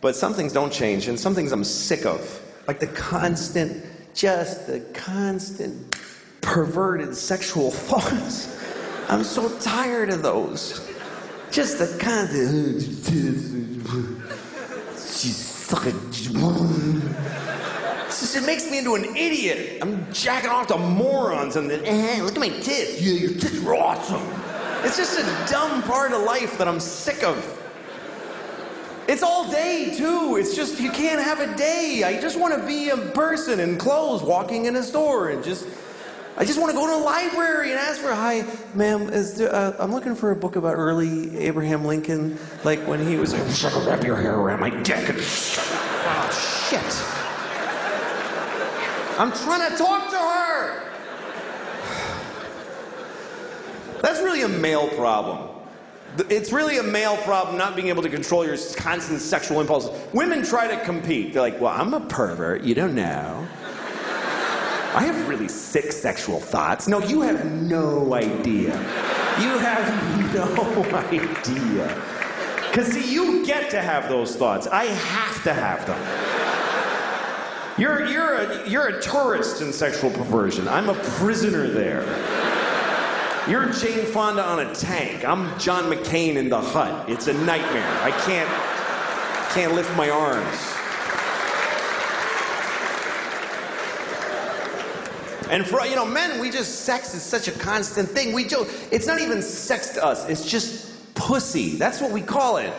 But some things don't change, and some things I'm sick of. Like the constant perverted sexual thoughts. I'm so tired of those. Just the constant... She's sucking... It makes me into an idiot. I'm jacking off to morons and then, look at my tits. Yeah, your tits are awesome. It's just a dumb part of life that I'm sick of. It's all day, too. It's just, you can't have a day. I just want to be a person in clothes walking in a store and I just want to go to a library and ask for, hi, ma'am, I'm looking for a book about early Abraham Lincoln, like when he was like, shut up, wrap your hair around my dick and oh, shit. I'm trying to talk to her. That's really a male problem. It's really a male problem not being able to control your constant sexual impulses. Women try to compete. They're like, well, I'm a pervert. You don't know. I have really sick sexual thoughts. No, you have no idea. You have no idea. Because, see, you get to have those thoughts. I have to have them. You're a tourist in sexual perversion. I'm a prisoner there. You're Jane Fonda on a tank. I'm John McCain in The Hut. It's a nightmare. I can't lift my arms. And for, you know, men, sex is such a constant thing. It's not even sex to us. It's just pussy. That's what we call it.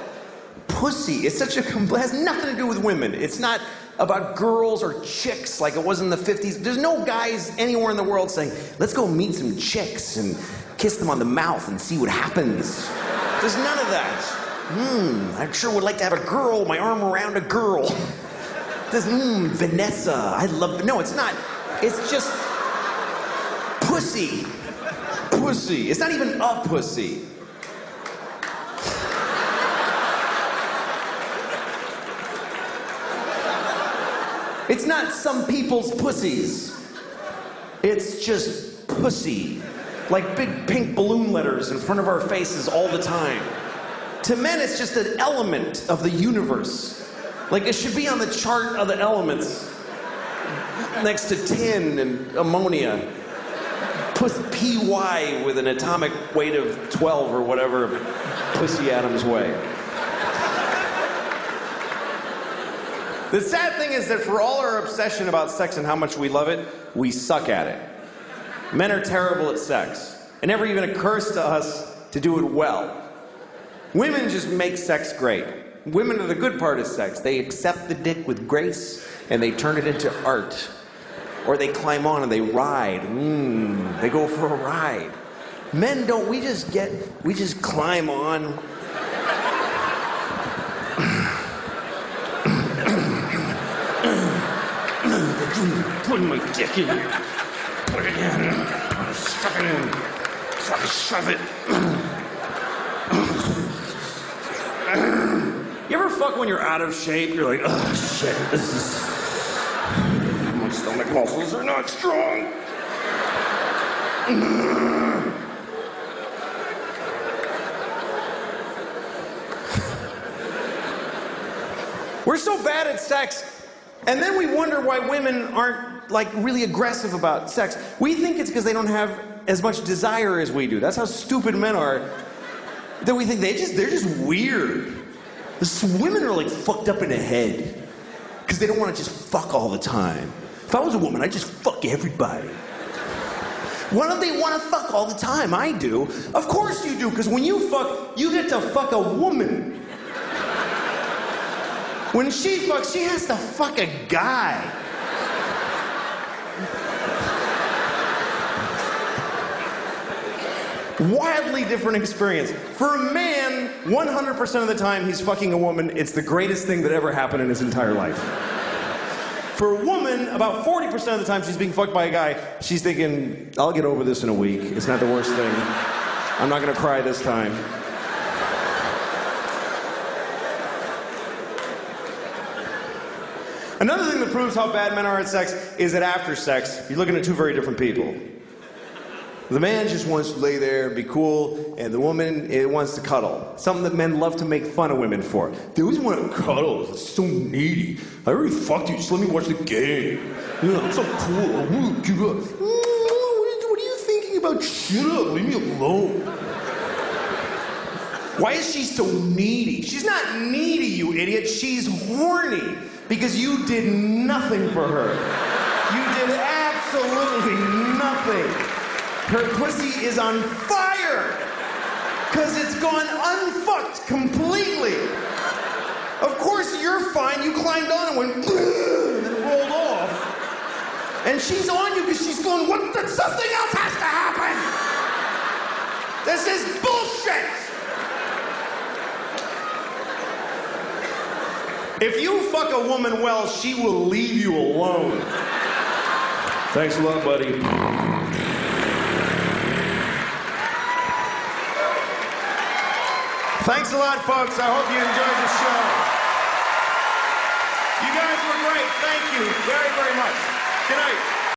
Pussy. It's such a, it has nothing to do with women. It's not about girls or chicks like it was in the 50s. There's no guys anywhere in the world saying, let's go meet some chicks and kiss them on the mouth and see what happens. There's none of that. I sure would like to have a girl, my arm around a girl. This, Vanessa, I love, no, it's not. It's just pussy. Pussy. It's not even a pussy. It's not some people's pussies. It's just pussy. Like big pink balloon letters in front of our faces all the time. To men, it's just an element of the universe. Like it should be on the chart of the elements. Next to tin and ammonia. PY with an atomic weight of 12 or whatever pussy atoms weigh. The sad thing is that for all our obsession about sex and how much we love it, we suck at it. Men are terrible at sex. It never even occurs to us to do it well. Women just make sex great. Women are the good part of sex. They accept the dick with grace and they turn it into art. Or they climb on and they ride. They go for a ride. Men don't, we just climb on. Putting my dick in. Put it in. Stuff it in. Fucking shove it. You ever fuck when you're out of shape? You're like, oh shit, this is... My stomach muscles are not strong. We're so bad at sex, and then we wonder why women aren't like really aggressive about sex. We think it's because they don't have as much desire as we do. That's how stupid men are. That we think they're just weird. Women are like fucked up in the head because they don't want to just fuck all the time. If I was a woman, I'd just fuck everybody. Why don't they want to fuck all the time? I do. Of course you do, because when you fuck, you get to fuck a woman. When she fucks, she has to fuck a guy. Wildly different experience. For a man, 100% of the time he's fucking a woman, it's the greatest thing that ever happened in his entire life. For a woman, about 40% of the time she's being fucked by a guy, she's thinking, I'll get over this in a week. It's not the worst thing. I'm not gonna cry this time. Another thing that proves how bad men are at sex is that after sex, you're looking at two very different people. The man just wants to lay there and be cool, and the woman wants to cuddle. Something that men love to make fun of women for. They always want to cuddle. It's so needy. I already fucked you. Just let me watch the game. Yeah, I'm so cool. What are you thinking about? Shut up. Leave me alone. Why is she so needy? She's not needy, you idiot. She's horny because you did nothing for her. You did absolutely nothing. Her pussy is on fire because it's gone unfucked completely. Of course you're fine. You climbed on and went and then rolled off. And she's on you because she's going, something else has to happen. This is bullshit. If you fuck a woman well, she will leave you alone. Thanks a lot, buddy. Thanks a lot, folks. I hope you enjoyed the show. You guys were great. Thank you very, very much. Good night.